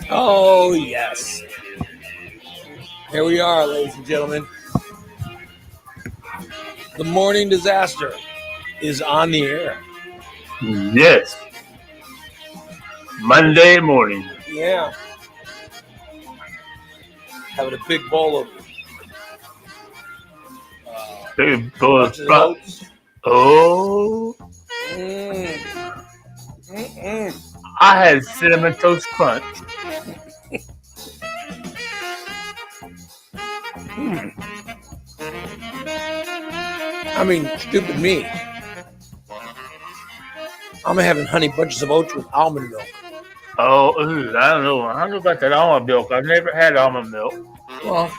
Oh, yes. Here we are, ladies and gentlemen. The morning disaster is on the air. Yes. Monday morning. Yeah. Having a big bowl of Big boy bunches of oats. Oh, I had cinnamon toast crunch. I mean, stupid me. I'm having honey bunches of oats with almond milk. Oh, I don't know. I don't know about that almond milk. I've never had almond milk. Well,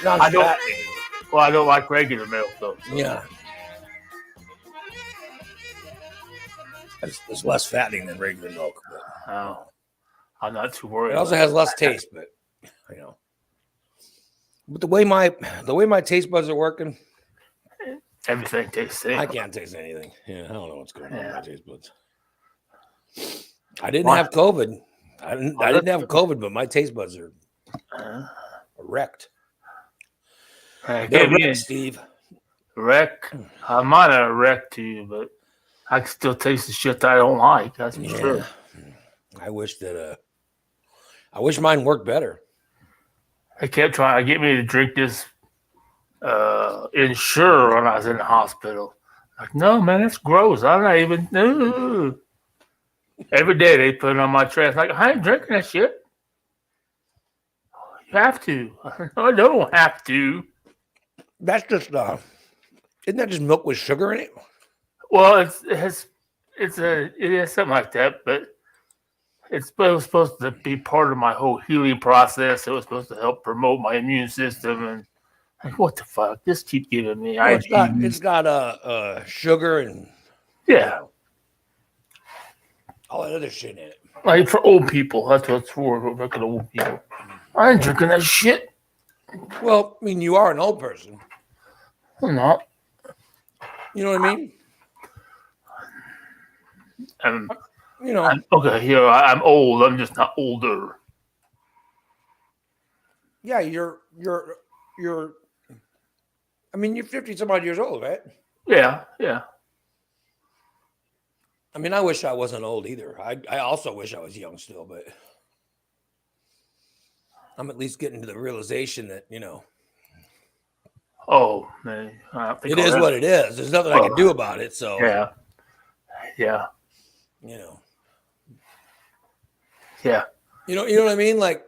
not I don't. fattening. Well, I don't like regular milk though. So. Yeah. It's less fattening than regular milk. But, Oh, I'm not too worried. It also has less taste, but you know. But the way my taste buds are working, everything tastes the same. I can't taste anything. Yeah, I don't know what's going on with my taste buds. I didn't have COVID. I didn't have COVID, but my taste buds are wrecked. They're wrecked, Steve. Wreck. I'm not a wreck to you, but I can still taste the shit that I don't like. That's for sure. I wish mine worked better. They kept trying to get me to drink this Ensure when I was in the hospital. Like, no, man, that's gross. I'm not even. No. Every day they put it on my tray. It's like, I ain't drinking that shit. You have to. I don't have to. That's just isn't that just milk with sugar in it? Well, it has something like that, but it was supposed to be part of my whole healing process. It was supposed to help promote my immune system, and like, what the fuck? Just keep giving me. Well, it's got sugar and all that other shit in it. Like for old people, that's what it's for. Fucking old people. I ain't drinking that shit. Well, I mean, you are an old person. I'm not. You know what I mean? Okay, here I'm old. I'm just not older. Yeah, you're. I mean, you're 50 some odd years old, right? Yeah. I mean, I wish I wasn't old either. I also wish I was young still, but I'm at least getting to the realization that Oh man, it is what it is. There's nothing I can do about it. So yeah. Yeah. You know what I mean? Like,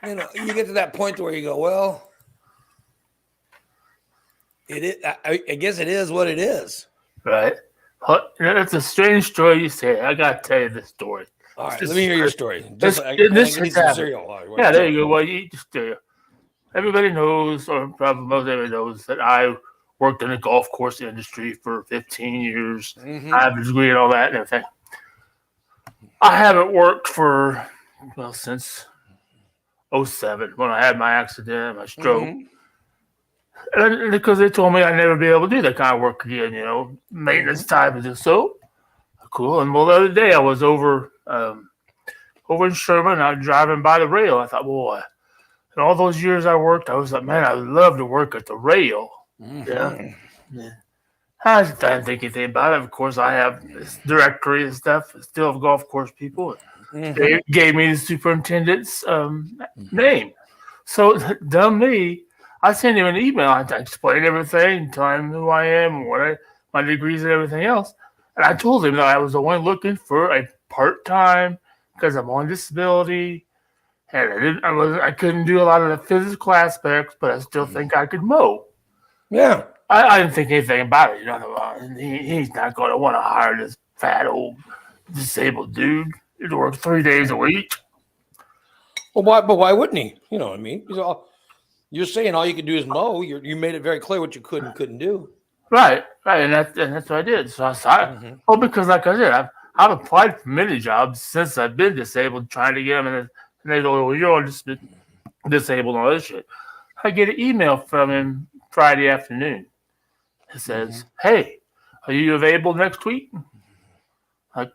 you get to that point where you go, well, it is. I guess it is what it is. Right. It's a strange story you say. I gotta tell you this story. All right, let me hear your story. This cereal. Yeah, there you go. Well, you just everybody knows, or probably most everybody knows, that I worked in the golf course industry for 15 years. Mm-hmm. I have a degree and all that and everything. I haven't worked since 2007 when I had my accident, my stroke. Mm-hmm. And because they told me I'd never be able to do that kind of work again, maintenance type of so cool. And the other day I was over in Sherman. I was driving by the rail. I thought, boy, in all those years I worked, I was like, man, I would love to work at the rail. Mm-hmm. Yeah. I didn't think anything about it. Of course, I have this directory and stuff. Still have golf course people. Mm-hmm. They gave me the superintendent's name. So dumb me. I sent him an email. I explained everything, telling him who I am, my degrees and everything else. And I told him that I was only looking for a part-time because I'm on disability, and I couldn't do a lot of the physical aspects, but I still think I could mow. Yeah. I didn't think anything about it. He's not going to want to hire this fat old disabled dude to work 3 days a week. Well, but why wouldn't he? You know what I mean? You're saying all you can do is mow. You made it very clear what you could and couldn't do. Right, and that's what I did. So because like I said, I've applied for many jobs since I've been disabled, trying to get them, and they go, well, you're just disabled and all this shit. I get an email from him Friday afternoon. It says, hey, are you available next week? Like,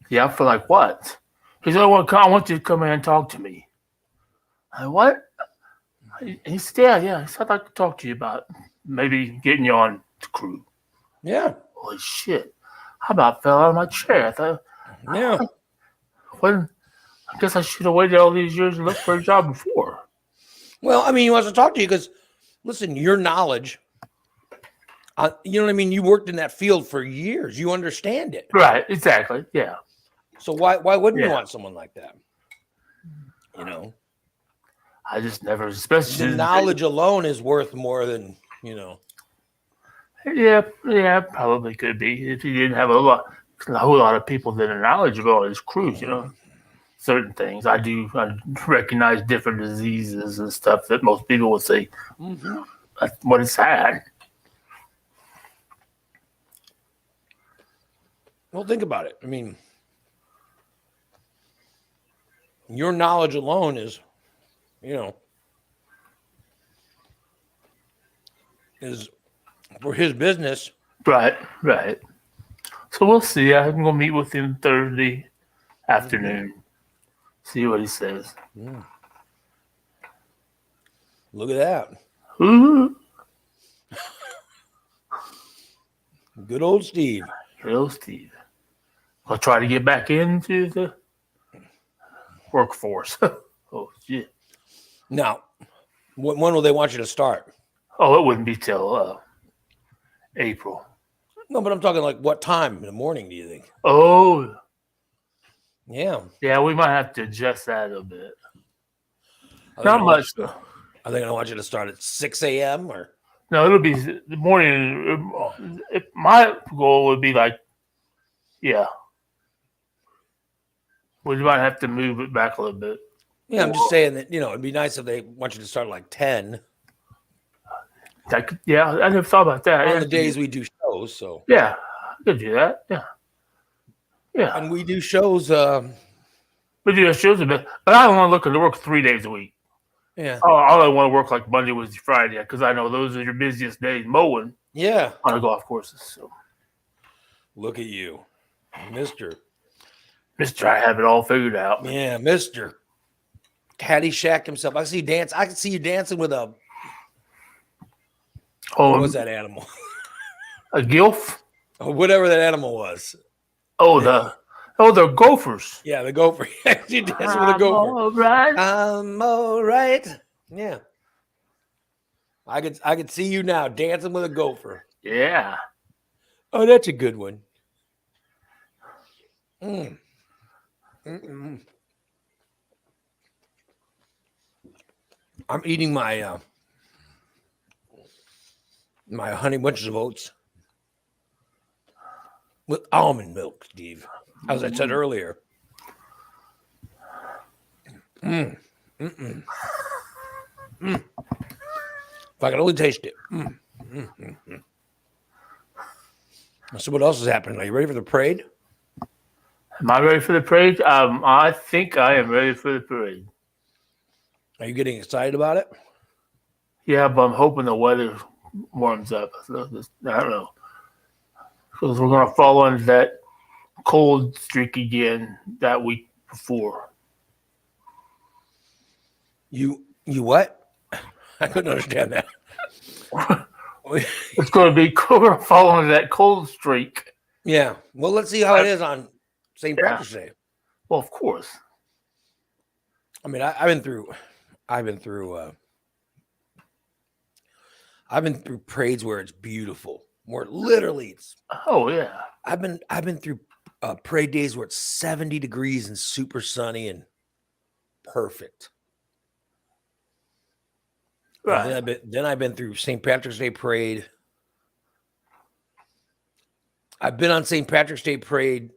yeah, for like what? He said, well, I want you to come in and talk to me. I what? He said, yeah. He said, I'd like to talk to you about maybe getting you on the crew. Yeah. Holy shit. How about fell out of my chair? I thought, Yeah. when, I guess I should have waited all these years to look for a job before. Well, I mean, he wants to talk to you because, listen, your knowledge, you know what I mean? You worked in that field for years. You understand it. Right, exactly. Yeah. So why wouldn't you Yeah. want someone like that? You know, I just never, especially the knowledge alone is worth more than, you know. Yeah, probably could be if you didn't have a whole lot of people that are knowledgeable on his cruise. Certain things. I recognize different diseases and stuff that most people would say. Mm-hmm. That's what it's had. Well, think about it. I mean, your knowledge alone is, is for his business. Right. So we'll see. I'm gonna meet with him Thursday afternoon. See what he says. Look at that. Ooh, Good old Steve. hello, Steve. I'll try to get back into the workforce. Oh shit. Now, when will they want you to start? Oh, it wouldn't be till April. No, but I'm talking like what time in the morning do you think? Oh, Yeah. yeah. We might have to adjust that a bit. Are they Not gonna much. want- Are they going to want you to start at 6 a.m. or? No, it'll be the morning. My goal would be like, yeah. We might have to move it back a little bit. Yeah, I'm just saying that, it'd be nice if they want you to start at like 10 Yeah, I never thought about that. on the days we do shows. So, Yeah, I could do that. Yeah. and we do shows. We do that shows a bit, but I don't want to look to work 3 days a week. Yeah. I only want to work like Monday, Wednesday, Friday because I know those are your busiest days mowing Yeah. on the golf courses. So, Look at you, Mr. Mister, I have it all figured out. Yeah, Mr. Caddyshack himself. I see you dance. I can see you dancing with what was that animal? A gilf? Or whatever that animal was. Oh, the gophers. Yeah, the gopher. You dancing with a gopher. All right. I'm all right. Yeah. I could see you now dancing with a gopher. Yeah. Oh, that's a good one. Mm-mm. I'm eating my my honey bunches of oats with almond milk, Steve. As I said earlier. If I could only taste it. So what else is happening? Are you ready for the parade? Am I ready for the parade? I think I am ready for the parade. Are you getting excited about it? Yeah, but I'm hoping the weather warms up. I don't know. Because we're going to fall into that cold streak again that week before. You what? I couldn't understand that. It's going to be we're going to fall into that cold streak. Yeah. Well, let's see how it is on St. Patrick's Day. Well, of course. I mean, I've been through parades where it's beautiful, where literally it's. Oh yeah. I've been through parade days where it's 70 degrees and super sunny and perfect. Right. And then I've been through St. Patrick's Day parade. I've been on St. Patrick's Day parade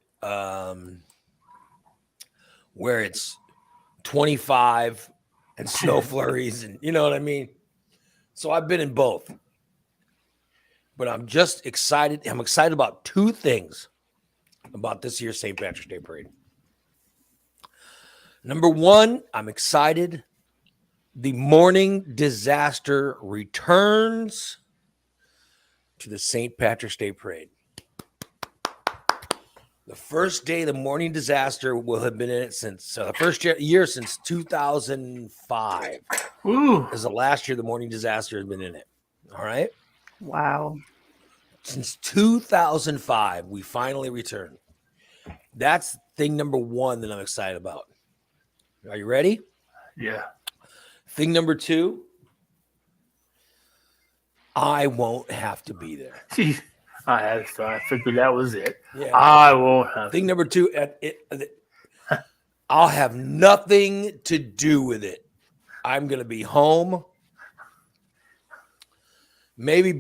where it's 25 and snow flurries, and you know what I mean? So I've been in both. But I'm just excited. I'm excited about two things about this year's St. Patrick's Day parade. Number one, I'm excited. The morning disaster returns to the St. Patrick's Day parade. The first day the morning disaster will have been in it since the first year since 2005. Ooh. Is the last year the morning disaster has been in it. All right. Wow. Since 2005, we finally returned. That's thing number one that I'm excited about. Are you ready? Yeah. Thing number two, I won't have to be there. Jeez. I figured that was it. Yeah. I won't have. Thing number two, I'll have nothing to do with it. I'm going to be home. Maybe,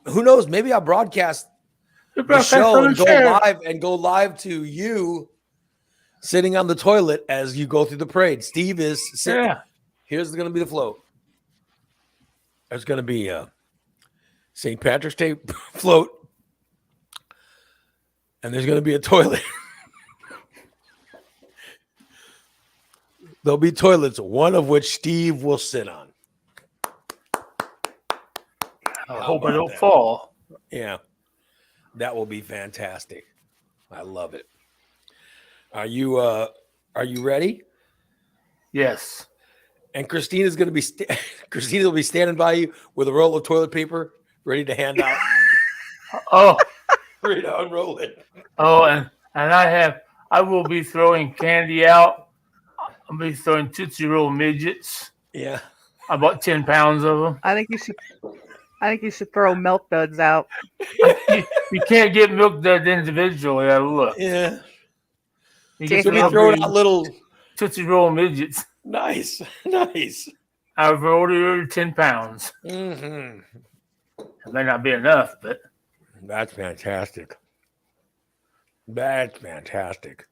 who knows? Maybe I'll broadcast the show and go live to you sitting on the toilet as you go through the parade. Steve is sitting. Yeah. Here's going to be the float. There's going to be a St. Patrick's Day float, and there's going to be a toilet. There'll be toilets, one of which Steve will sit on. I hope I don't fall. Yeah, that will be fantastic. I love it. Are you ready? Yes. And Christina's going to be Christina will be standing by you with a roll of toilet paper ready to hand out. Oh. Ready to unroll it. Oh, and I will be throwing candy out. I'll be throwing Tootsie Roll midgets. Yeah. I bought 10 pounds of them. I think you should throw milk duds out. You can't get milk duds individually. I look. Yeah. You Jason, get You'll be throwing out little Tootsie Roll midgets. nice. I've ordered 10 pounds. Mm-hmm. It may not be enough, but That's fantastic. That's fantastic.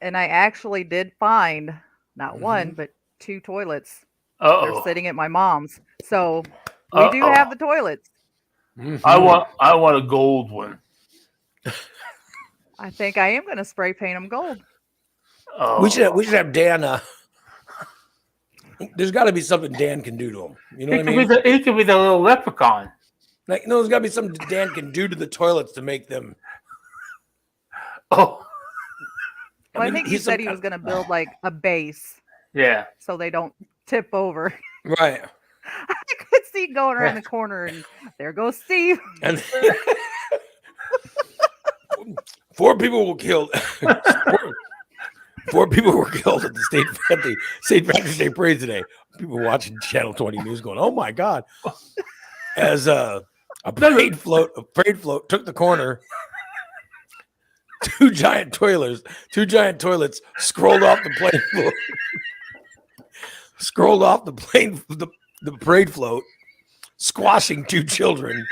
And I actually did find not one, but 2 toilets. They're uh-oh. sitting at my mom's. So we do have the toilets. Mhm. I want a gold one. I think I am going to spray paint them gold. Oh. We should have Dan. There's got to be something Dan can do to him. You know what I mean? He could be the little leprechaun. Like, no, there's got to be something Dan can do to the toilets to make them. Oh, Well, I think he he's said some he was kind going to build like a base yeah. so they don't tip over. Right. I could see going around the corner, and there goes Steve. And 4 people were killed. 4 people were killed at the St. Patrick's Day parade today. People watching Channel 20 News going, "Oh my God!" As a parade float took the corner. 2 giant toilets scrolled off the plane float. Scrolled off the parade float, squashing 2 children.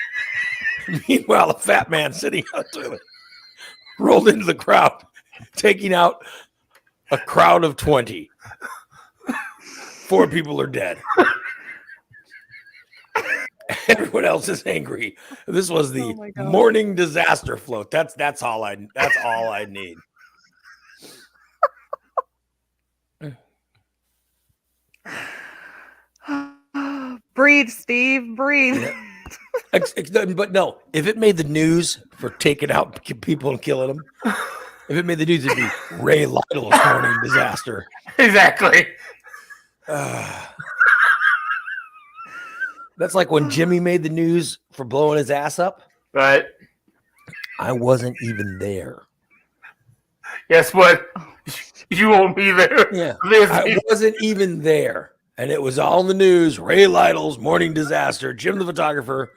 Meanwhile, a fat man sitting on the toilet rolled into the crowd, taking out a crowd of 20. 4 people are dead. Everyone else is angry. This was the Oh my God. morning disaster float. That's all I need. Breathe, Steve. Breathe. But no, if it made the news for taking out people and killing them, if it made the news, it'd be Ray Lytle's morning disaster. Exactly. That's like when Jimmy made the news for blowing his ass up. Right. I wasn't even there. Guess what? You won't be there. Yeah, This I is- wasn't even there. And it was all in the news. Ray Lytle's morning disaster. Jim the photographer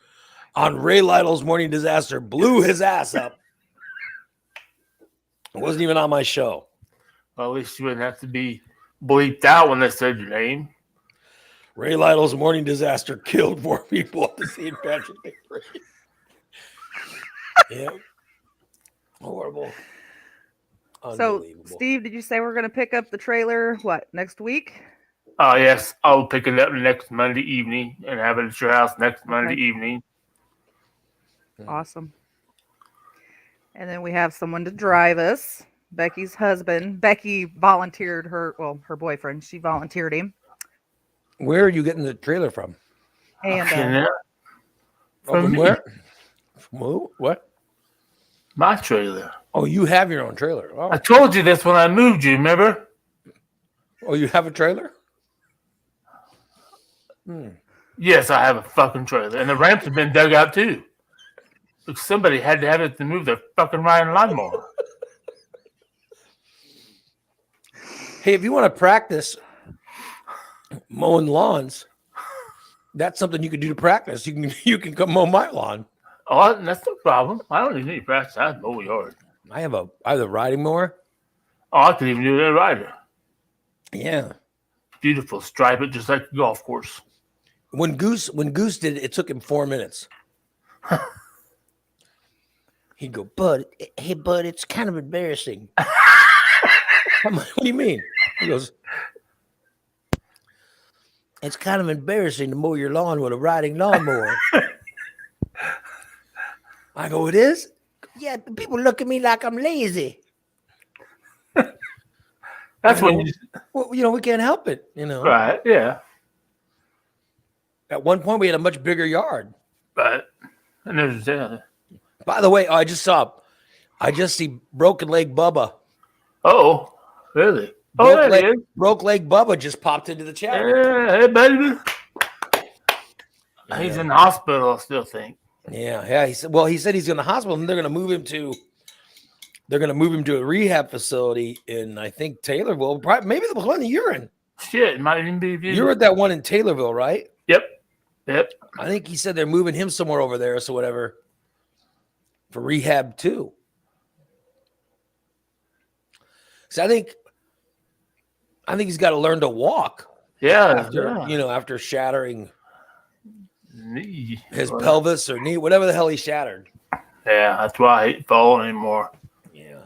on Ray Lytle's morning disaster blew his ass up. It wasn't even on my show. Well, at least you wouldn't have to be bleeped out when they said your name. Ray Lytle's morning disaster killed 4 people at the St. Patrick's Day parade. Yeah. Horrible. So, Unbelievable. Steve, did you say we're going to pick up the trailer, next week? Yes, I'll pick it up next Monday evening and have it at your house next Monday evening. Awesome. And then we have someone to drive us. Becky's husband. Becky volunteered her boyfriend. She volunteered him. Where are you getting the trailer from? And And, From me. where? From who? What? My trailer. Oh, you have your own trailer. Oh, I told you this when I moved you, remember? oh you have a trailer? Yes, I have a fucking trailer. And the ramps have been dug out too. Look, somebody had to have it to move their fucking riding lawnmower. Hey, if you want to practice mowing lawns, that's something you can do to practice. You can come mow my lawn. Oh, that's no problem. I don't even need practice. I mow yard. I have a riding mower. Oh, I could even do that rider. Yeah. Beautiful. Stripe it just like a golf course. When Goose did it, it took him 4 minutes. He'd go, bud, it's kind of embarrassing. I'm like, what do you mean? He goes, it's kind of embarrassing to mow your lawn with a riding lawnmower. I go, it is? Yeah, people look at me like I'm lazy. That's when you Well, we can't help it, right, yeah. At one point, we had a much bigger yard. But and there's By the way, I just see Broken Leg Bubba. oh, really? Oh, Broke there it is. Broke Leg Bubba just popped into the chat. Yeah, hey, baby. He's in the hospital, I still think. Yeah. He said he's in the hospital, and they're going to move him to a rehab facility in, I think, Taylorville. Probably, maybe the one that you're in. Shit, it might even be. You're at that one in Taylorville, right? Yep. I think he said they're moving him somewhere over there, so whatever, for rehab too. So I think he's got to learn to walk. Yeah. After shattering Knee. his pelvis or knee, whatever the hell he shattered. Yeah, that's why I hate falling anymore. Yeah.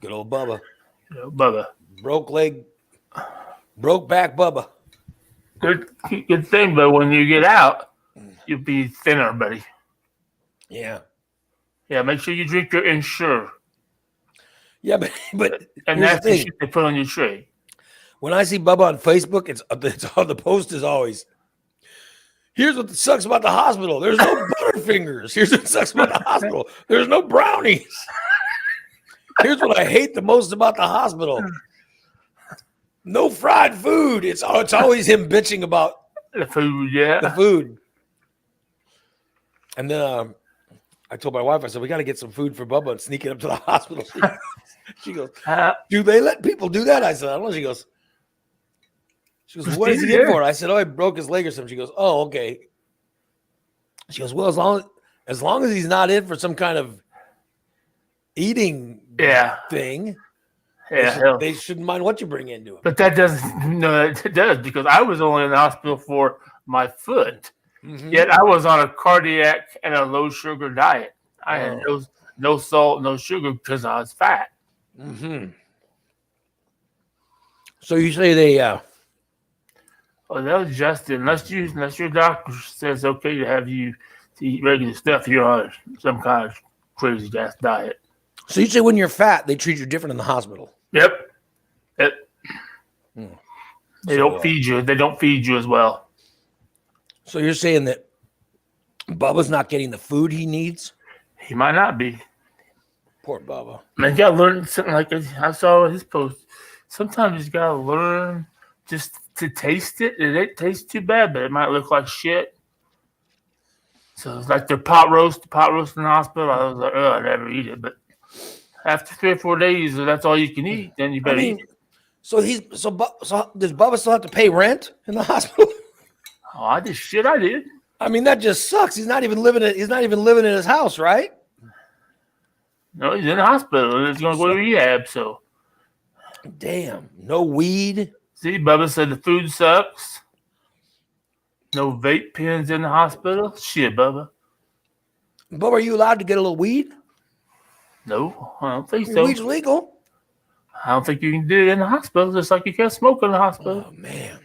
Good old Bubba. Bubba. Broke back Bubba. Good thing, but when you get out, you'll be thinner, buddy. Yeah. Yeah, make sure you drink your Ensure. Yeah, but And here's that's the the thing. shit they put on your tray. When I see Bubba on Facebook, it's on the post is always, here's what sucks about the hospital. There's no Butterfingers. Here's what sucks about the hospital. There's no brownies. Here's what I hate the most about the hospital. No fried food. It's always him bitching about The food, yeah. the food. And then I told my wife, I said, we got to get some food for Bubba and sneak it up to the hospital. She goes, do they let people do that? I said, I don't know. She goes, what is he in for? I said, he broke his leg or something. She goes, oh, okay. She goes, well, as long as he's not in for some kind of eating thing, they shouldn't mind what you bring into it. But that doesn't, no, it does, because I was only in the hospital for my foot. Mm-hmm. Yet I was on a cardiac and a low sugar diet. I had no salt, no sugar because I was fat. Mm-hmm. So you say they, Well, they'll adjust it unless your doctor says okay to have you to eat regular stuff. You're on some kind of crazy ass diet. so you say when you're fat, they treat you different in the hospital. Yep. Hmm. They don't feed you. They don't feed you as well. So you're saying that Bubba's not getting the food he needs? He might not be. Poor Bubba. Man, you gotta learn something like I saw his post. Sometimes you gotta learn just to taste it. It ain't taste too bad, but it might look like shit. So it's like the pot roast in the hospital. I was like, oh, I never eat it. But after 3 or 4 days, if that's all you can eat, then you better eat it. So does Bubba still have to pay rent in the hospital? Oh, I did shit. I did. I mean, that just sucks. He's not even living in his house, right? No, he's in the hospital. He's gonna go to rehab. So, Damn. No weed. see, Bubba said the food sucks. No vape pens in the hospital. Shit, Bubba. Bubba, are you allowed to get a little weed? No, I don't think so. Weed's legal. I don't think you can do it in the hospital, just like you can't smoke in the hospital. Oh man.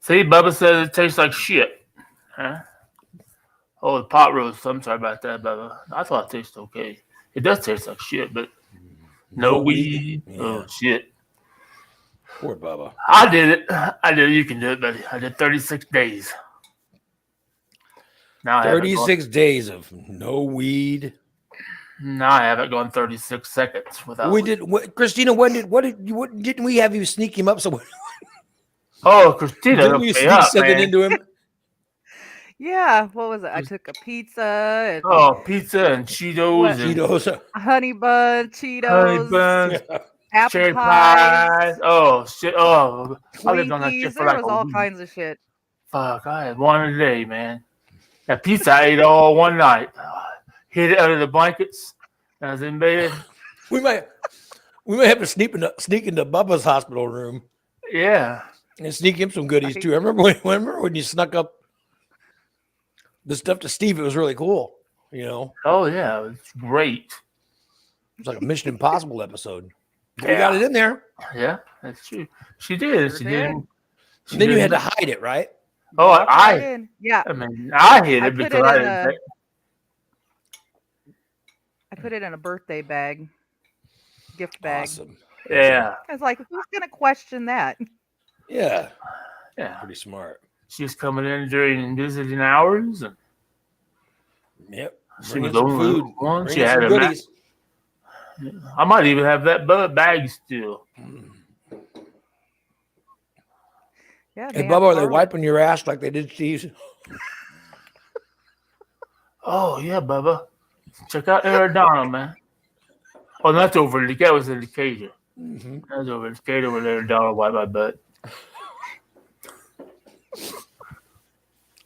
See, Bubba says it tastes like shit. Huh? Oh, the pot roast. I'm sorry about that, Bubba. I thought it tasted okay. It does taste like shit, but no weed. Yeah. Oh, shit. Poor Bubba. I did it. You can do it, buddy. I did 36 days. Now I haven't 36 days of no weed. Now I haven't gone 36 seconds without. We did, Christina. Didn't we have you sneak him up somewhere? Oh, Christina, Didn't you hooked me sneak up, something man. into him? Yeah, what was it? I took a pizza and Oh, pizza and Cheetos What? and Cheetos. honey bun, honey Cheetos, buns, apple cherry pies, pies. Oh shit! Oh, I lived on that shit Twinkies. for There like was a all week. kinds of shit. Fuck, I had one a day, man. That pizza I ate all one night. Hid it under the blankets. I was in bed. We might have to sneak into Bubba's hospital room Yeah. and sneak him some goodies too. I remember when you snuck up the stuff to Steve. It was really cool. You know, Oh yeah, it was great. it was like a Mission Impossible episode. We Yeah. got it in there, Yeah, that's true. She did. Sure She did. did. and then you had to hide it, right? Oh, Walked right I in. Yeah, mean, I hid I it put because it I in didn't. a- Think, I put it in a birthday bag, gift bag. Awesome. yeah, I was like, who's gonna question that? Yeah, yeah. pretty smart. She was coming in during visiting hours, and Yep. she Bring was in some only food. one. Bring She in had some a goodies. I might even have that bag still. Yeah. Hey, have Bubba, are they garlic. wiping your ass like they did Steve's? Oh yeah, Bubba. Check out Arizona, man. Oh, that's over. That was in Decatur. Mm-hmm. That was over in Decatur with Arizona. Wipe my butt.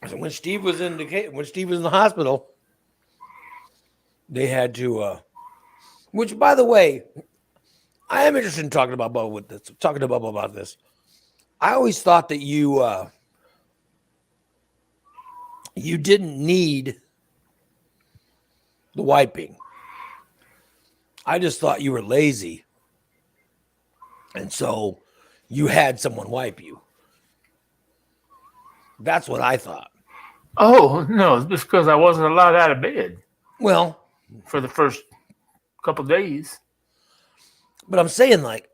So when Steve was in the hospital, they had to. Which, by the way, I am interested in talking about Bubba with this. Talking to Bubba about this. I always thought that you didn't need the wiping. I just thought you were lazy, and so you had someone wipe you. That's what I thought. Oh no, it's just because I wasn't allowed out of bed Well, for the first couple days. but I'm saying, like,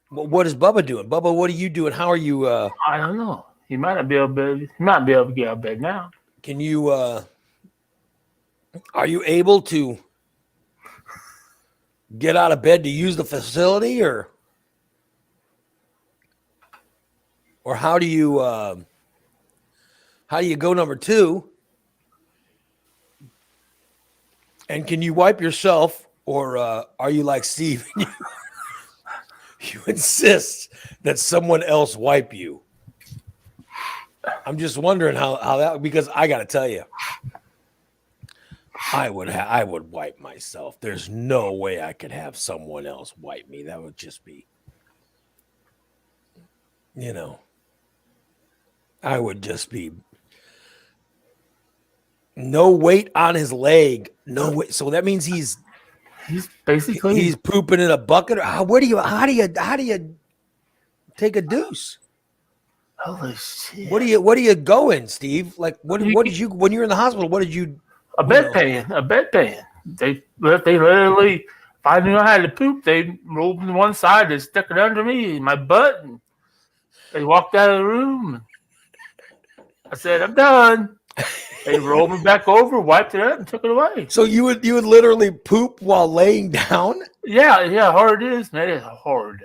what is Bubba doing? Bubba, what are you doing? How are you? I don't know. He might not be able to. He might be able to get out of bed now. Can you? Are you able to get out of bed to use the facility, or how do you? How do you go number 2? And can you wipe yourself, or are you like Steve? You insist that someone else wipe you. I'm just wondering how that, because I got to tell you, I would wipe myself. There's no way I could have someone else wipe me. That would just be, I would just be no weight on his leg. No weight. So that means he's Basically pooping in a bucket. How do you take a deuce? holy shit. What do you go in, Steve? Like what did you, when you were in the hospital, what did you? A bedpan. They literally, if I knew I had to poop, they rolled me to one side, they stuck it under me, my butt, and they walked out of the room. I said, I'm done. They rolled me back over, wiped it up, and took it away. So you would literally poop while laying down? Yeah, hard it is, man. It's hard.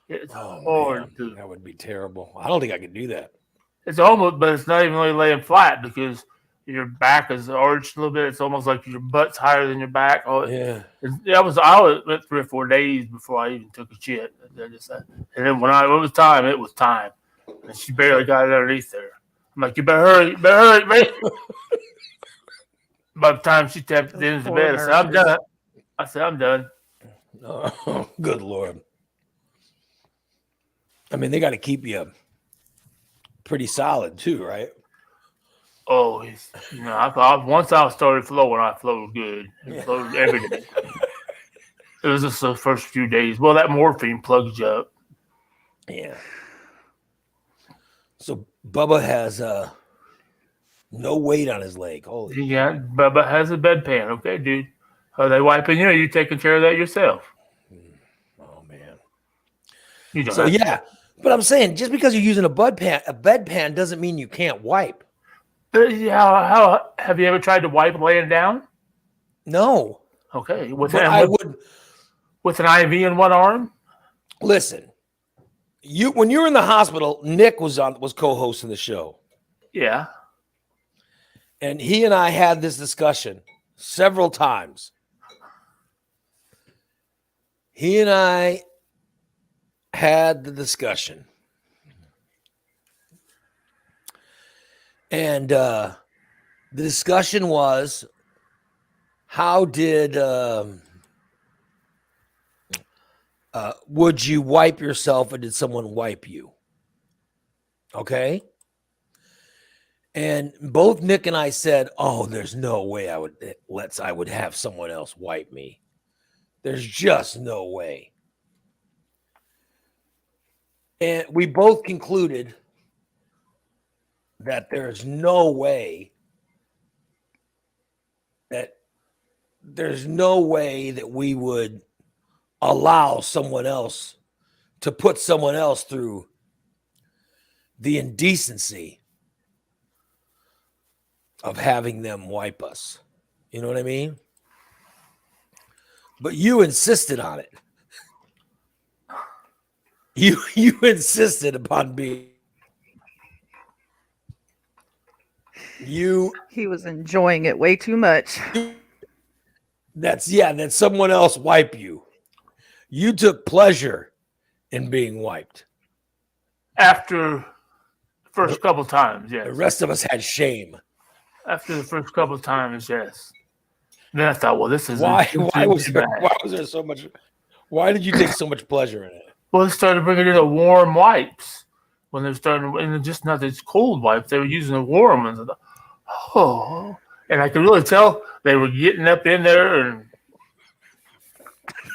It's hard man, to. that would be terrible. I don't think I could do that. It's almost, but it's not even really laying flat because your back is arched a little bit. It's almost like your butt's higher than your back. Oh, Yeah. I went 3 or 4 days before I even took a shit. And then when it was time, it was time. And she barely got it underneath there. I'm like, you better hurry, man. By the time she tapped it into the Poor bed, I said, I'm done. Oh, good Lord. I mean, they got to keep you pretty solid too, right? Oh, I thought once I started flowing, I flowed good. It flowed every day. It was just the first few days. Well, that morphine plugs you up. Yeah. So Bubba has no weight on his leg. Holy. Yeah, Bubba has a bedpan. Okay, dude. Are they wiping you? Or are you taking care of that yourself? Oh man. You don't So have to. yeah, but I'm saying just because you're using a bedpan doesn't mean you can't wipe. Yeah, how have you ever tried to wipe laying down? No, Okay, but I would with an IV in one arm. listen. When you were in the hospital, Nick was co-hosting the show, Yeah. and he and I had this discussion several times. He and I had the discussion, and the discussion was, how did would you wipe yourself, or did someone wipe you? Okay. And both Nick and I said, "Oh, there's no way I would have someone else wipe me. There's just no way." And we both concluded that there's no way that we would allow someone else to put someone else through the indecency of having them wipe us. You know what I mean? But you insisted on it. You insisted upon being. He was enjoying it way too much. That someone else wipe you. You took pleasure in being wiped. After the first couple times, yes. The rest of us had shame. After the first couple times, yes. And then I thought, well, this is why was there so much? Why did you take so much pleasure in it? Well, they started bringing in the warm wipes when they started, and just not this cold wipes. They were using the warm ones. And I could really tell they were getting up in there and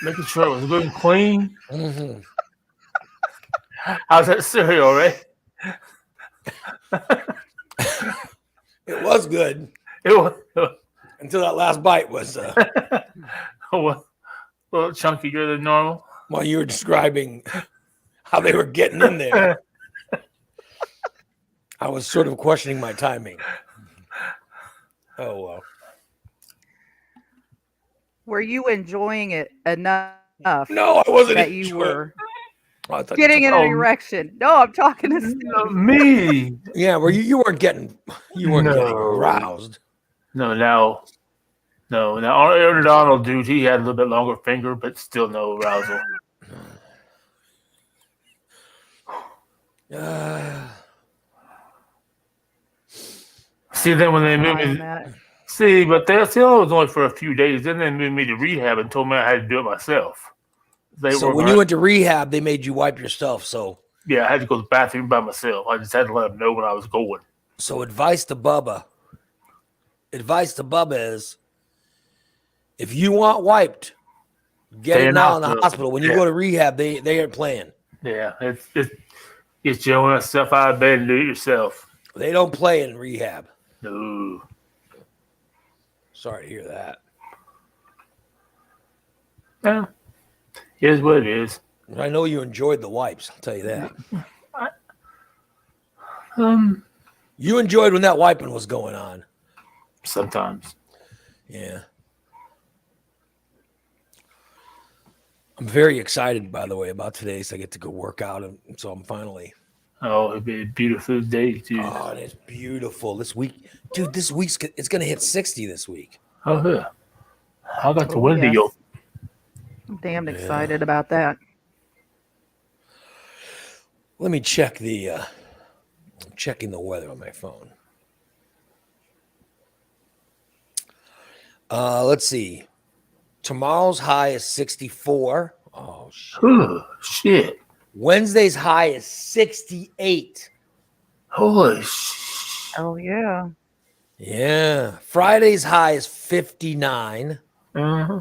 making sure it was good and clean. Mm-hmm. How's that cereal, right? It was good. It was until that last bite was a little chunkier than normal. While you were describing how they were getting in there, I was sort of questioning my timing. Oh, well. Were you enjoying it enough? No, I wasn't. That you were Oh, getting in an erection. No, I'm talking to Steve. Me. Yeah, where you weren't getting getting aroused. No, now Aaron Donald, dude, he had a little bit longer finger, but still no arousal. See, then when they moved me, but that was only for a few days. Then they moved me to rehab and told me I had to do it myself. So when you went to rehab, they made you wipe yourself. So yeah, I had to go to the bathroom by myself. I just had to let them know when I was going. So advice to Bubba is, if you want wiped, get it now in the hospital. When you go to rehab, they aren't playing. Yeah, it's get your own stuff out of bed and do it yourself. They don't play in rehab. No. Sorry to hear that. Yeah. Here's what it is. I know you enjoyed the wipes. I'll tell you that. You enjoyed when that wiping was going on. Sometimes. Yeah. I'm very excited, by the way, about today. So I get to go work out, and so I'm finally. Oh, it'd be a beautiful day too. Oh, and it's beautiful this week, dude. This week's it's gonna hit 60 this week. Oh yeah. I got the wind to go. I'm damn excited about that. Let me check the. I'm checking the weather on my phone. Let's see. Tomorrow's high is 64. Oh shit. Shit. Wednesday's high is 68. Holy shit. Oh yeah. Yeah. Friday's high is 59. Uh-huh.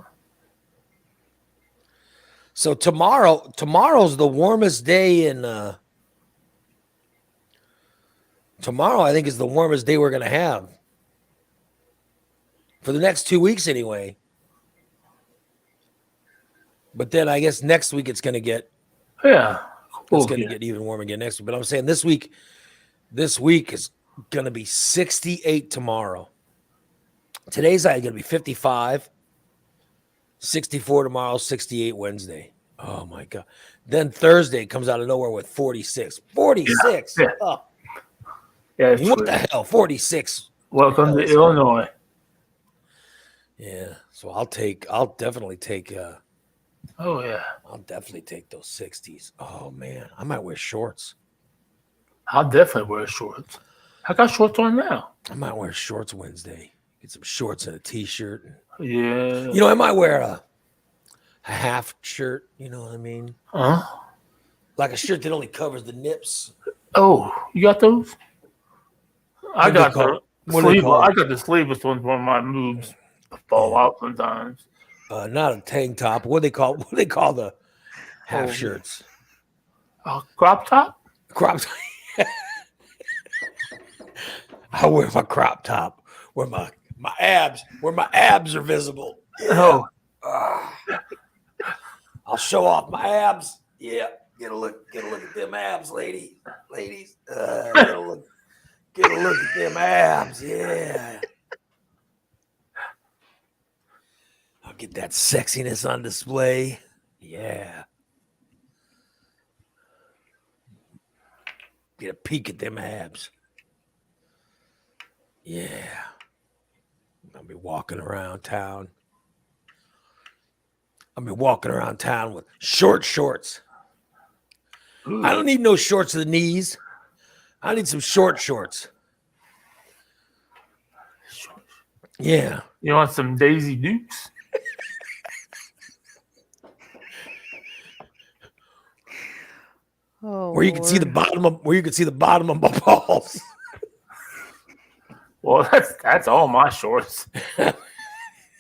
So tomorrow's the warmest day in tomorrow, I think, is the warmest day we're gonna have. For the next 2 weeks anyway. But then I guess next week it's gonna get get even warmer again next week. But I'm saying this week is gonna be 68 tomorrow. Today's gonna be 55, 64 tomorrow, 68 Wednesday. Oh my god. Then Thursday comes out of nowhere with 46. 46. Yeah. Oh, Yeah, what the hell? 46. Welcome to Illinois. Yeah. So I'll definitely take Oh yeah. I'll definitely take those 60s. Oh man, I might wear shorts. I'll definitely wear shorts. I got shorts on now. I might wear shorts Wednesday. Get some shorts and a t-shirt. Yeah. You know, I might wear a half shirt, you know what I mean? Huh? Like a shirt that only covers the nips. Oh, you got those? I got the What are they sleeve. called? I got the sleeveless ones when my moves fall out sometimes. Not a tank top. What do they call the half Oh. shirts? Crop top? Crop top. I wear my crop top where my abs are visible. Oh, I'll show off my abs. Yeah, get a look at them abs, ladies. Get a look at them abs. Yeah. I'll get that sexiness on display. Yeah. Get a peek at them abs. Yeah. I'll be walking around town. With short shorts. I don't need no shorts to the knees. I need some short shorts. Yeah. you want some Daisy Dukes? Oh, Where you can see the bottom of my balls. Well, that's all my shorts.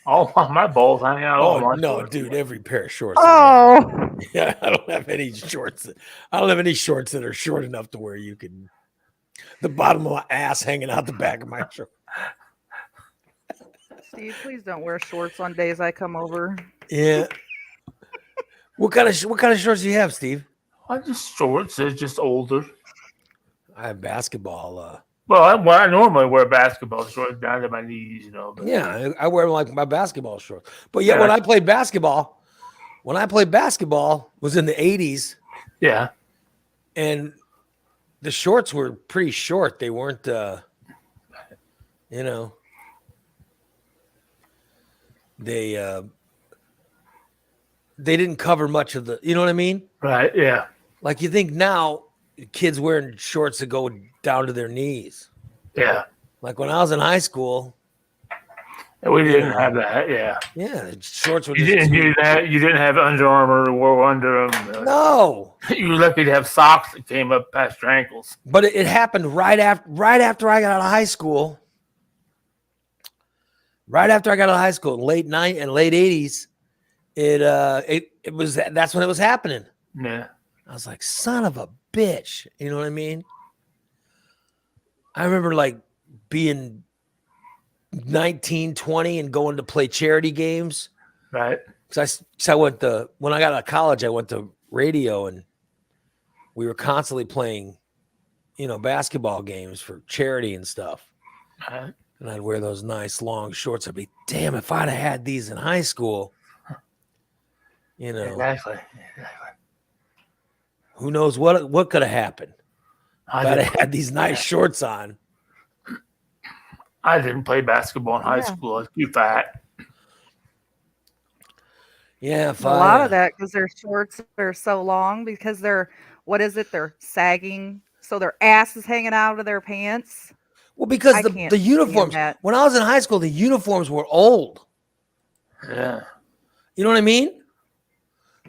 All my balls hanging out. All my no, shorts. dude, every pair of shorts. Oh, Yeah, I don't have any shorts. I don't have any shorts that are short enough to where you can the bottom of my ass hanging out the back of my shirt. Steve, please don't wear shorts on days I come over. Yeah. What kind of shorts do you have, Steve? I just shorts. They're just older. I have basketball. Well, I normally wear basketball shorts down to my knees, you know. But Yeah, I wear like my basketball shorts. But yeah, Yeah. when I played basketball was in the 80s, yeah. and the shorts were pretty short. They weren't they didn't cover much of the, you know what I mean? Right. Yeah. Like you think now kids wearing shorts that go down to their knees. Yeah. Like when I was in high school, And we didn't have that. Yeah. yeah, shorts were You just didn't have Under Armour or under them. no. You were lucky to have socks that came up past your ankles. But it happened right after I got out of high school. Right after I got out of high school, in late 80s, it was that's when it was happening. Yeah. I was like, son of a bitch. You know what I mean? I remember like being 19, 20 and going to play charity games. Right. Because when I got out of college, I went to radio and we were constantly playing, basketball games for charity and stuff. Right. And I'd wear those nice long shorts. I'd be, damn, if I'd have had these in high school, Exactly. who knows what could have happened. I If I'd didn't, have had these nice shorts on. I didn't play basketball in high Yeah. school. I was too fat. Yeah, A lot of that because their shorts are so long because they're sagging, so their ass is hanging out of their pants. Well, because I the can't uniforms, stand that. when I was in high school, the uniforms were old. Yeah. You know what I mean?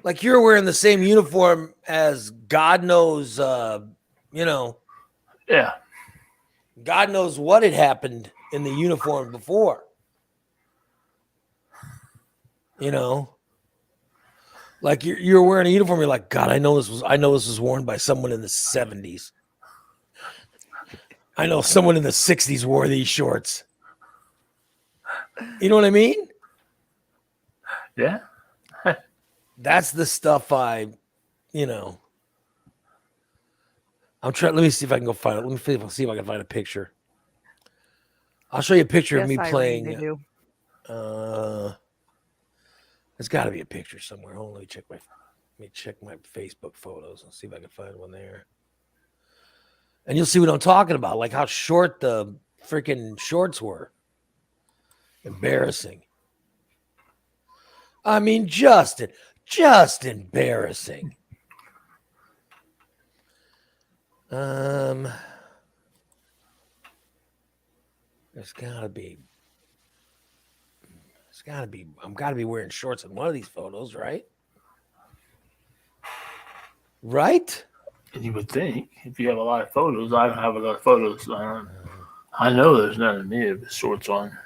Like you're wearing the same uniform as God knows, Yeah. God knows what had happened in the uniform before. Like you're wearing a uniform, you're like, God, I know this was worn by someone in the 70s. I know someone in the 60s wore these shorts. You know what I mean? Yeah. That's the stuff I'm trying. Let me see if I can go find it. Let me see if I can find a picture. I'll show you a picture of Yes, me Irene, playing. they do. There's got to be a picture somewhere. Hold on, let me check my Facebook photos and see if I can find one there. And you'll see what I'm talking about, like how short the freaking shorts were. Embarrassing. I mean, just embarrassing. There's gotta be. I'm gotta be wearing shorts in one of these photos, right? Right? And you would think if you have a lot of photos, I don't have a lot of photos. I know there's none of me with shorts on.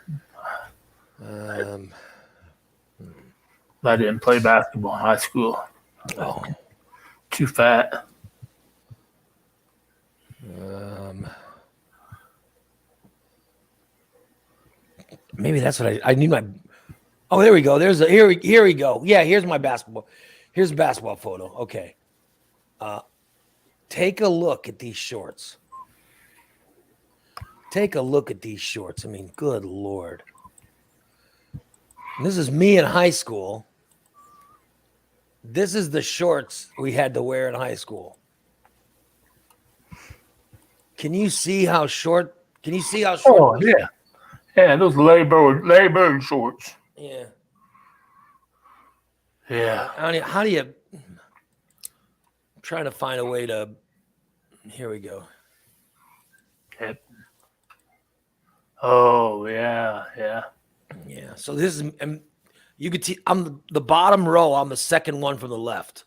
I didn't play basketball in high school. Oh. Too fat. Maybe that's what I need my. Oh, there we go. Here we go. Yeah, here's my basketball. Here's a basketball photo. Okay. Take a look at these shorts. Take a look at these shorts. I mean, good Lord. And this is me in high school. This is the shorts we had to wear in high school. Can you see how short? Can you see how short? Oh, yeah. Yeah, those Larry Bird shorts. Yeah. Yeah. How do you? I'm trying to find a way to. Here we go. Yep. Oh, yeah. Yeah. So this is, and you could see I'm the bottom row. I'm the second one from the left.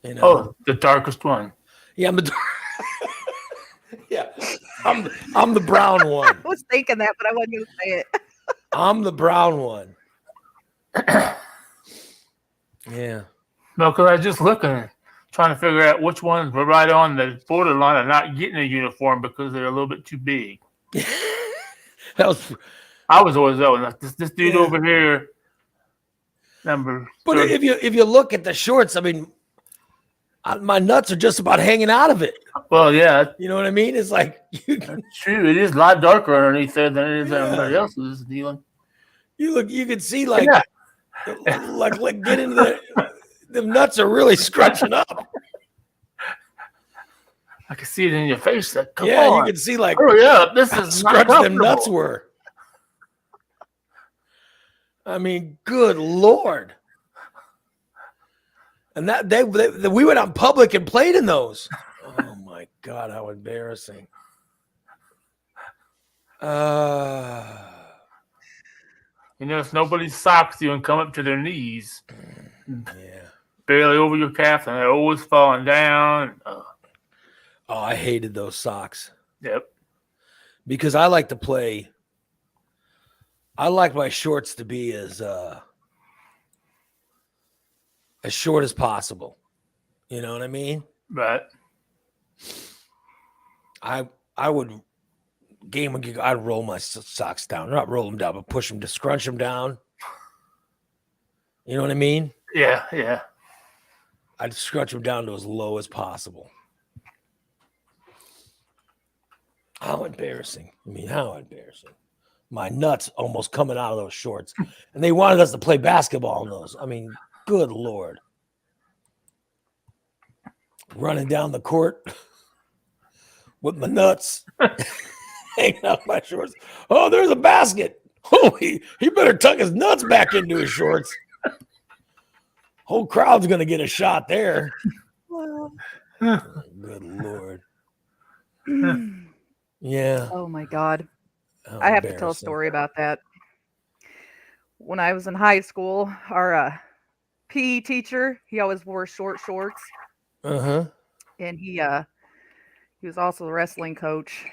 You know? Oh, the darkest one. Yeah, yeah. I'm the brown one. I was thinking that, but I wasn't going to say it. I'm the brown one. Yeah. No, because I was just looking, trying to figure out which ones were right on the borderline of not getting a uniform because they're a little bit too big. That was. I was always that one. This dude over here, number. But 30. if you look at the shorts, I mean, my nuts are just about hanging out of it. Well, yeah, You know what I mean? It's like that's true. It is a lot darker underneath there than it is everybody else's dealing. you can see like Yeah. like get into the nuts are really scrunching up. I can see it in your face. Like, come Yeah, on, you can see like hurry up! This how is not scrunched them comfortable. nuts were. I mean, good Lord. And that we went out in public and played in those. Oh my God, how embarrassing. You notice nobody's socks even come up to their knees, Yeah. barely over your calf, and they're always falling down. Oh, I hated those socks Yep. because I like to play. I like my shorts to be as short as possible. You know what I mean? Right. I would I'd roll my socks down, not roll them down, but push them to scrunch them down. You know what I mean? Yeah. I'd scrunch them down to as low as possible. How embarrassing. I mean, how embarrassing. My nuts almost coming out of those shorts. And they wanted us to play basketball in those. I mean, good Lord. Running down the court with my nuts hanging out my shorts. Oh, there's a basket. Oh, he better tuck his nuts back into his shorts. Whole crowd's going to get a shot there. Well, Good Lord. Yeah. oh my God. How I have to tell a embarrassing. story about that. When I was in high school, our PE teacher, he always wore short shorts, Uh-huh. and he was also the wrestling coach.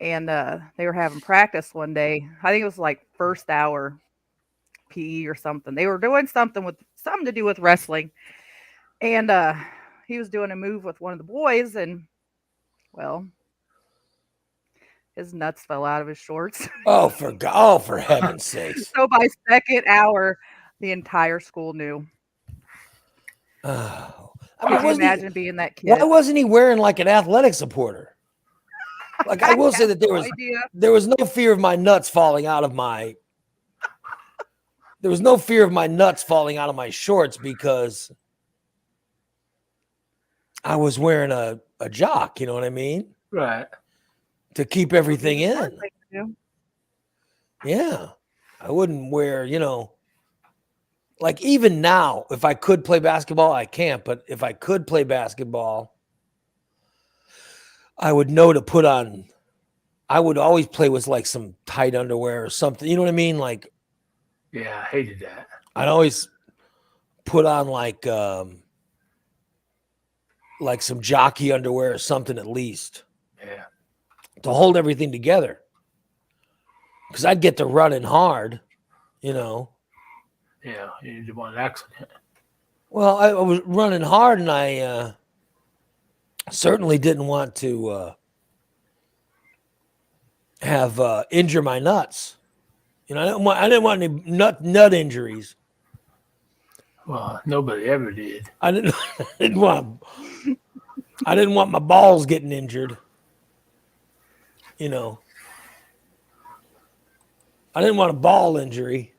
And they were having practice one day. I think it was like first hour PE or something. They were doing something to do with wrestling. And he was doing a move with one of the boys, and well, his nuts fell out of his shorts. Oh, for heaven's sakes. So by second hour, the entire school knew. Oh. Could you imagine being that kid? Why wasn't he wearing like an athletic supporter? Like I will say that No idea. there was no fear of my nuts falling out of my. There was no fear of my nuts falling out of my shorts because I was wearing a jock. You know what I mean? Right. To keep everything in. Smart thing to do. Yeah. I wouldn't wear, like even now, if I could play basketball, I can't. But if I could play basketball, I would know to put on. I would always play with like some tight underwear or something. You know what I mean? Like Yeah, I hated that. I'd always put on like some jockey underwear or something at least Yeah. to hold everything together. Because I'd get to running hard, Yeah, you didn't want an accident. Well, I was running hard, and I certainly didn't want to have injure my nuts. I didn't want any nut injuries. Well, nobody ever did. I didn't want my balls getting injured. I didn't want a ball injury.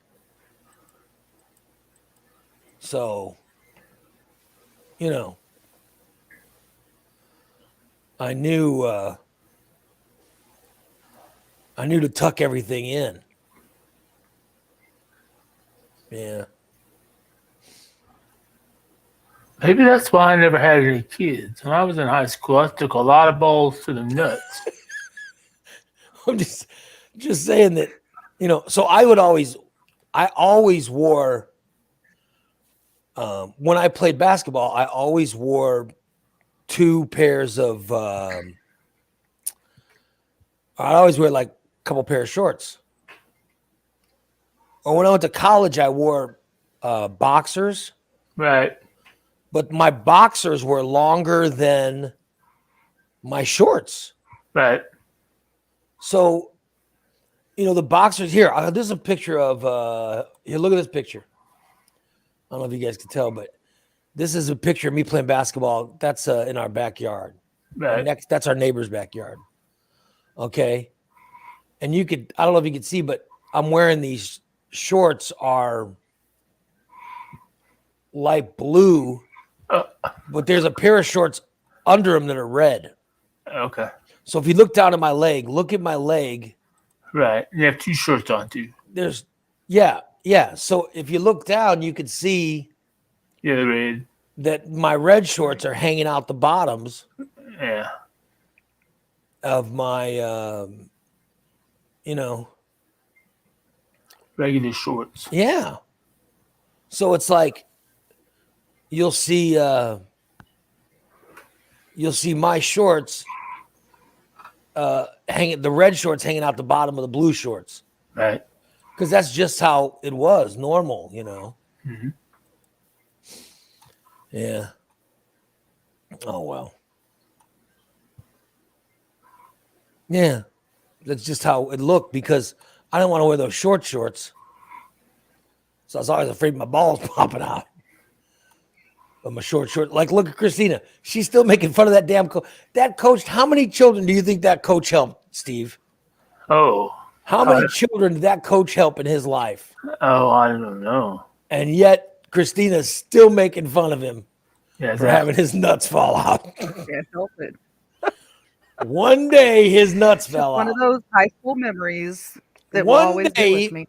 So, I knew to tuck everything in. Yeah. Maybe that's why I never had any kids. When I was in high school, I took a lot of balls to the nuts. I'm just saying that, so I always wore, when I played basketball, I always wore two pairs of, I always wear like a couple pair of shorts. Or when I went to college, I wore boxers. Right. But my boxers were longer than my shorts. Right. So, the boxers here, this is a picture of, here, look at this picture. I don't know if you guys can tell, but this is a picture of me playing basketball. That's in our backyard. Right. That's our neighbor's backyard. Okay. And I don't know if you can see, but I'm wearing these shorts are light blue, but there's a pair of shorts under them that are red. Okay. So if you look down at my leg, look at my leg. Right. You have two shorts on too. Yeah. So if you look down, you can see Yeah, the red. that my red shorts are hanging out the bottoms Yeah. of my, Regular shorts. yeah. So it's like you'll see my shorts hanging, the red shorts hanging out the bottom of the blue shorts. Right. Because that's just how it was normal, Mm-hmm. Yeah. Oh, well. Yeah. That's just how it looked because I didn't want to wear those shorts. So I was always afraid my balls popping out. But my short. Like, look at Christina. She's still making fun of that damn coach. That coach, how many children do you think that coach helped, Steve? Oh. How many children did that coach help in his life? Oh, I don't know. And yet Christina's still making fun of him Yeah, for having his nuts fall out. Can't help it. One day his nuts fell One out. of those high school memories that will One always day- be with me.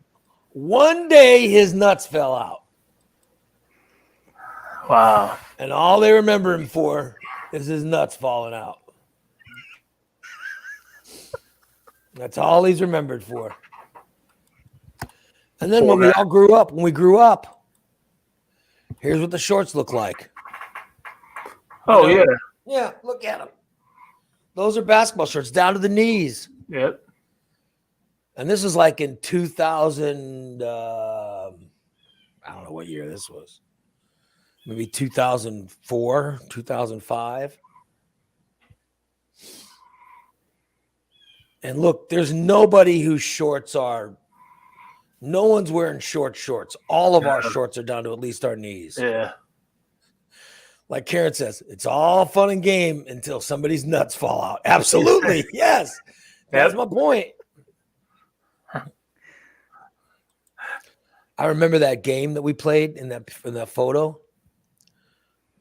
One day his nuts fell out. Wow. And all they remember him for is his nuts falling out. That's all he's remembered for. And then when we grew up, here's what the shorts look like. Oh, yeah. Yeah, look at them. Those are basketball shorts down to the knees. Yep. And this is like in 2000, I don't know what year this was. Maybe 2004, 2005. And look, there's nobody whose shorts are, no one's wearing shorts. All of our shorts are down to at least our knees. Yeah. Like Karen says, it's all fun and game until somebody's nuts fall out. Absolutely. Yes. That's my point. I remember that game that we played in that photo.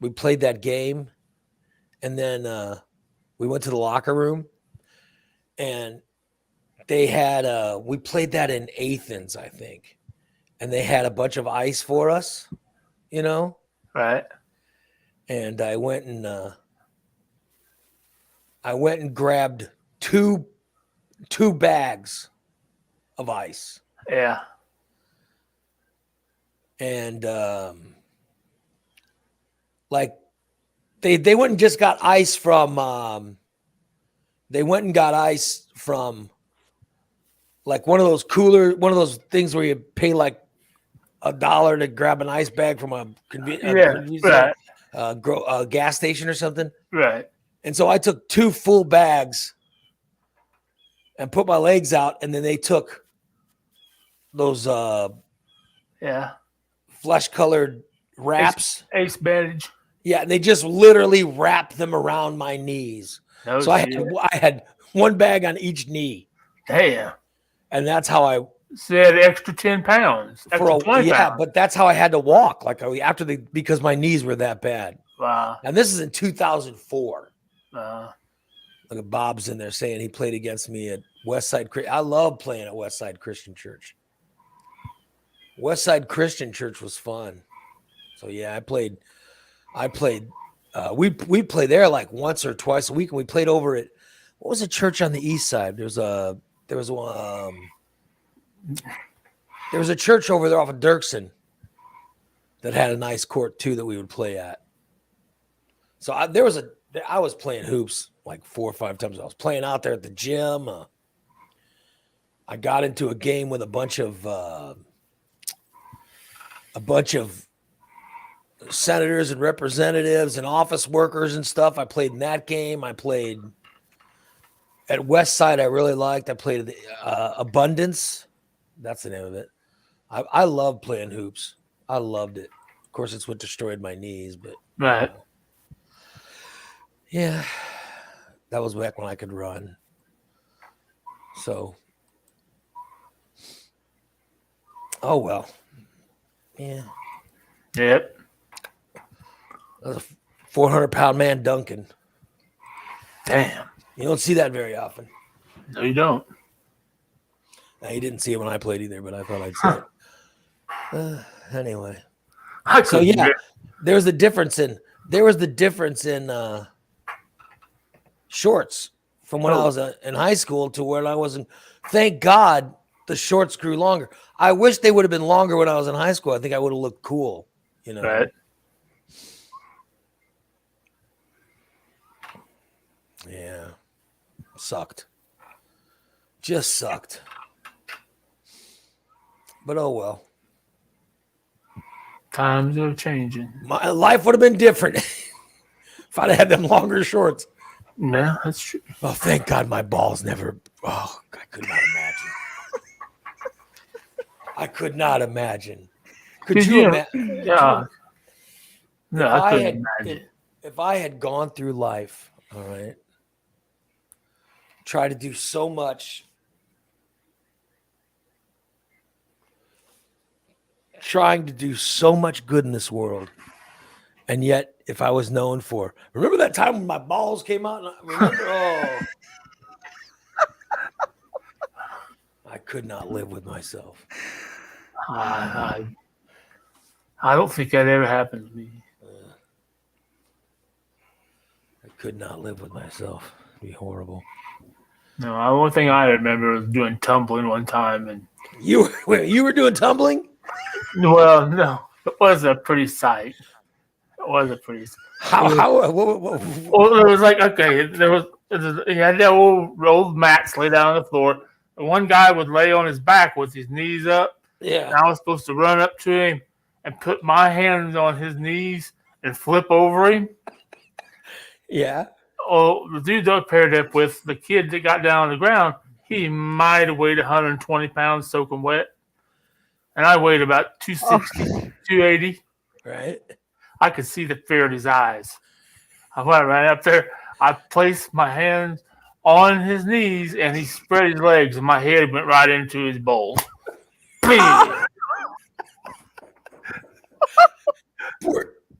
We played that game, and then we went to the locker room, and they had we played that in Athens, I think, and they had a bunch of ice for us, Right. And I went and grabbed two bags of ice. Yeah. And like they went and just got ice from they went and got ice from like one of those things where you pay like $1 to grab an ice bag from a gas station or something. Right. And so I took 2 full bags and put my legs out, and then they took those flesh-colored wraps. Ace bandage. Yeah, and they just literally wrapped them around my knees. No, so I had 1 bag on each knee. Damn. And that's how I So they had extra 10 pounds. Extra 20 pounds. But that's how I had to walk. Like because my knees were that bad. Wow. And this is in 2004. Wow. Look at Bob's in there saying he played against me at Westside. I love playing at Westside Christian Church. Westside Christian Church was fun. So yeah, I played. We play there like once or twice a week, and we played over at what was a church on the east side? There was a church over there off of Dirksen that had a nice court too that we would play at. So I was playing hoops like 4 or 5 times. I was playing out there at the gym. I got into a game with a bunch of senators and representatives and office workers and stuff. I played in that game. I played at Westside. I really liked. I played the Abundance. That's the name of it. I love playing hoops. I loved it. Of course, it's what destroyed my knees, but right. Yeah, that was back when I could run. So, oh well. Yeah. Yep. That was a 400-pound man dunking. Damn. You don't see that very often. No, you don't. Now, you didn't see it when I played either, but I thought I'd see it. Anyway. So yeah, there was the difference in shorts from when I was in high school to when I was in. Thank God the shorts grew longer. I wish they would have been longer when I was in high school. I think I would have looked cool, Right. Yeah. Sucked. Just sucked. But oh well. Times are changing. My life would have been different if I'd had them longer shorts. No, that's true. Oh, thank God my balls never. Oh, I could not imagine. I could not imagine. Could you imagine? Yeah. No, I couldn't imagine. If I had gone through life, all right, try to do so much, trying to do so much good in this world, and yet if I was known for, remember that time when my balls came out? I could not live with myself. I don't think that ever happened to me. I could not live with myself. It'd be horrible. No, the only thing I remember was doing tumbling one time, and you were doing tumbling? Well, no, it was a pretty sight. It was a pretty. What? Well, it was like he had that old mats laid down on the floor. And one guy would lay on his back with his knees up. Yeah. And I was supposed to run up to him and put my hands on his knees and flip over him. Yeah. Oh, the dude I paired up with, the kid that got down on the ground, he might have weighed 120 pounds soaking wet. And I weighed about 260, 280. Right. I could see the fear in his eyes. I went right up there. I placed my hands on his knees, and he spread his legs, and my head went right into his bowl. Bam!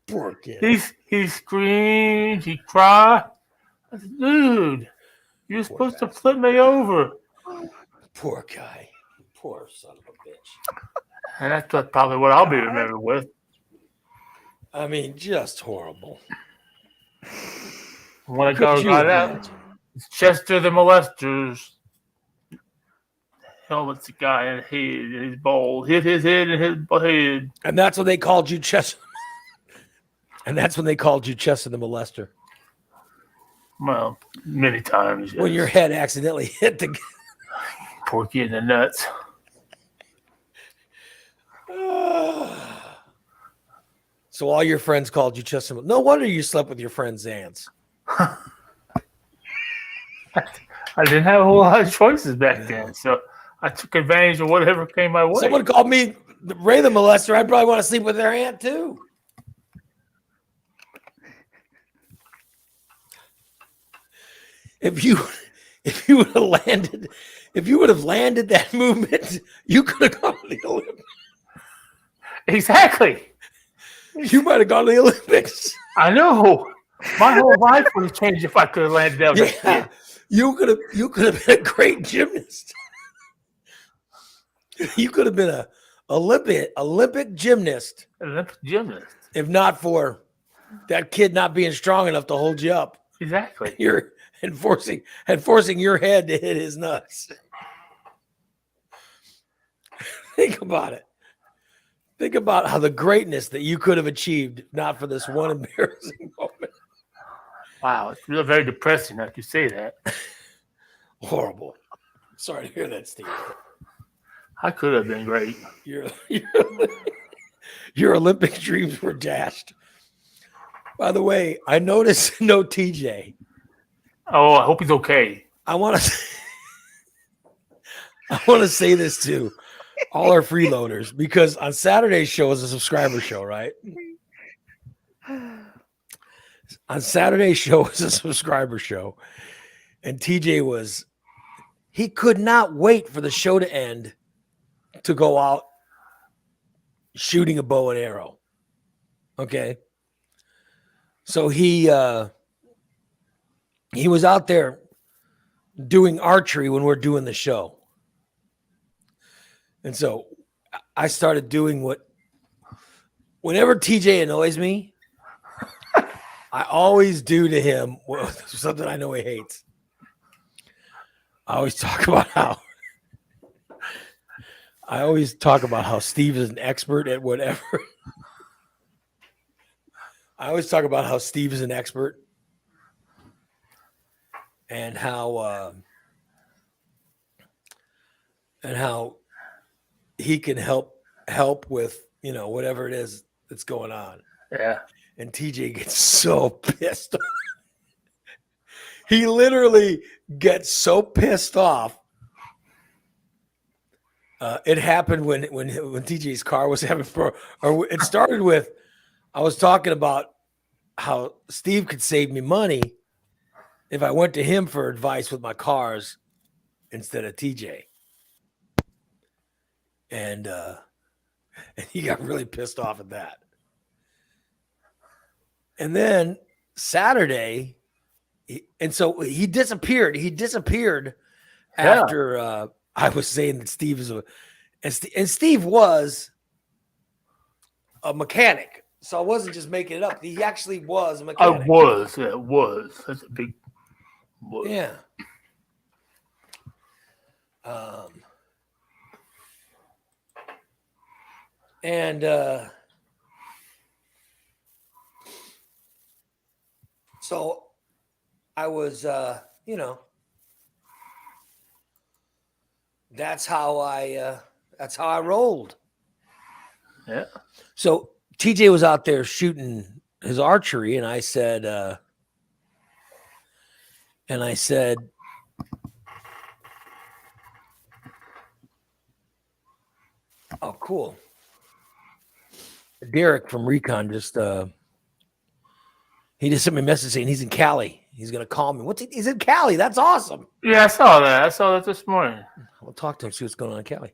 Poor kid. He screamed, he cried. I said, dude, you're supposed to flip me over. Poor guy. Poor son of a bitch. And that's probably what I'll be remembered with. I mean, just horrible. When I Could you got out, imagine? it's Chester the Molesters. Helmet's the guy in his bowl. Hit his head and his head. And that's when they called you Chester. And that's when they called you Chester the Molester. Well, many times. When your head accidentally hit the. Poor kid in the nuts. So all your friends called you Chester. No wonder you slept with your friend's aunts. I didn't have a whole lot of choices back then, so I took advantage of whatever came my way. Someone called me Ray the Molester. I'd probably want to sleep with their aunt too. If you would have landed that movement, you could have gone to the Olympics. Exactly. You might have gone to the Olympics. I know. My whole life would have changed if I could have landed that. Yeah, you could have been a great gymnast. You could have been a Olympic gymnast. Olympic gymnast. If not for that kid not being strong enough to hold you up. Exactly. You're forcing your head to hit his nuts. Think about it. Think about how the greatness that you could have achieved if not for this one embarrassing moment. Wow, it's really very depressing that you say that. Horrible. Sorry to hear that, Steve. I could have been great. Your Olympic dreams were dashed. By the way, I noticed no TJ. Oh, I hope he's okay. I want to say this to all our freeloaders because on Saturday's show is a subscriber show, right? On Saturday's show is a subscriber show, and TJ he could not wait for the show to end to go out shooting a bow and arrow. Okay. So he was out there doing archery when we're doing the show. And so I started doing whenever TJ annoys me, I always do to him something I know he hates. I always talk about how Steve is an expert at whatever. I always talk about how Steve is an expert and how he can help with, whatever it is that's going on. Yeah. And TJ gets so pissed off. He literally gets so pissed off. It happened when TJ's car was having or it started with, I was talking about how Steve could save me money if I went to him for advice with my cars instead of TJ. And he got really pissed off at that. And then Saturday, so he disappeared. He disappeared after I was saying that Steve is and Steve was a mechanic. So I wasn't just making it up. He actually was a mechanic. I was. Yeah, it was. That's a big was. Yeah. So I was, that's how I rolled. Yeah. So TJ was out there shooting his archery, and I said, oh, cool. Derek from Recon just He just sent me a message saying he's in Cali. He's gonna call me. He's in Cali. That's awesome. Yeah, I saw that. I saw that this morning. I'll talk to him, see what's going on in Cali.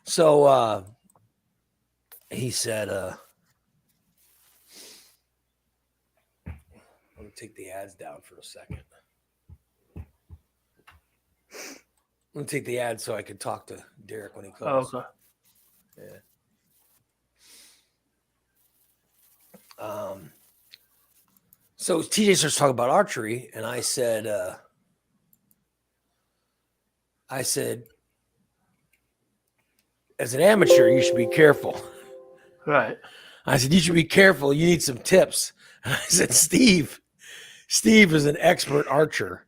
So he said, let me take the ads down for a second. Let me take the ads so I can talk to Derek when he calls. Oh, okay. Yeah. So TJ starts talking about archery, and I said, as an amateur, you should be careful. Right. I said, you should be careful. You need some tips. And I said, Steve is an expert archer.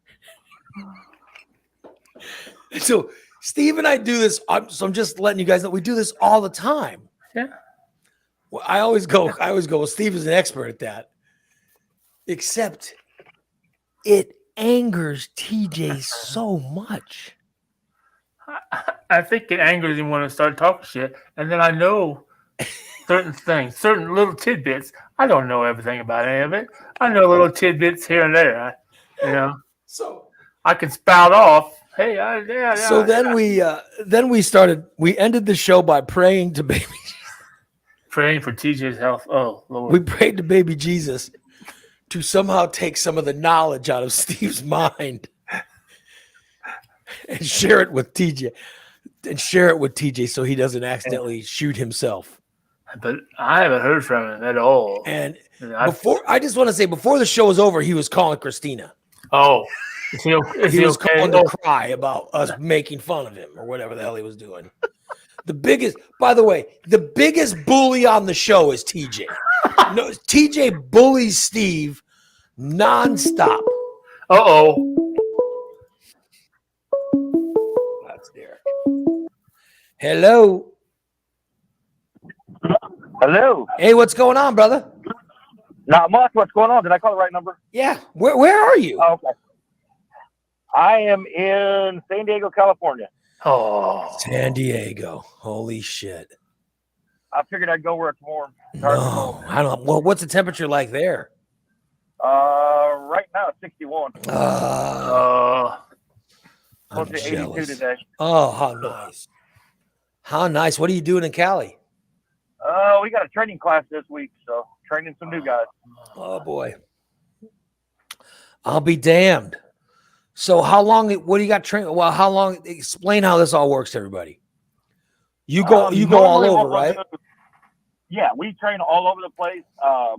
So Steve and I do this. So I'm just letting you guys know we do this all the time. Yeah. Well, I always go, well, Steve is an expert at that. Except it angers TJ so much. I think it angers him when I start talking shit, and then I know certain things, certain little tidbits. I don't know everything about any of it. I know little tidbits here and there. So I can spout off. Hey, So then we ended the show by praying to baby. Praying for TJ's health. Oh Lord. We prayed to baby Jesus to somehow take some of the knowledge out of Steve's mind and share it with TJ. So he doesn't accidentally shoot himself. But I haven't heard from him at all. And I just want to say, before the show was over, he was calling Christina. Oh, he was calling to cry about us making fun of him or whatever the hell he was doing. By the way, the biggest bully on the show is TJ. No, TJ bullies Steve nonstop. That's Derek. Hello. Hello. Hey, what's going on, brother? Not much. What's going on? Did I call the right number? Yeah. Where are you? Oh, okay. I am in San Diego, California. Oh, San Diego. Holy shit. I figured I'd go where it's warm. No, I don't. Well, what's the temperature like there? Right now it's 61. I'm Supposed to be 82 jealous. today. Oh, how nice. How nice. What are you doing in Cali? We got a training class this week, so training some new guys. Oh boy. I'll be damned. So how long, what do you got training? Well, how long, explain how this all works to everybody. You go all Normally over, what we'll right? do- Yeah, we train all over the place.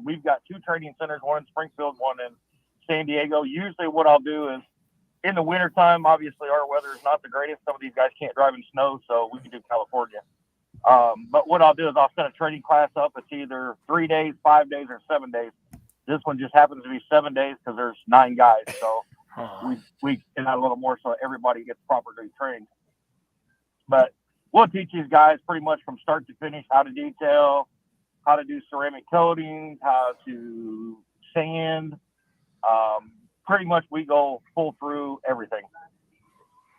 We've got 2 training centers, one in Springfield, one in San Diego. Usually what I'll do is in the wintertime, obviously our weather is not the greatest. Some of these guys can't drive in snow, so we can do California. But what I'll do is I'll set a training class up. It's either 3 days, 5 days, or 7 days. This one just happens to be 7 days because there's 9 guys. So we get out a little more so everybody gets properly trained. But we'll teach these guys pretty much from start to finish how to detail, how to do ceramic coatings, how to sand. Pretty much we go full through everything.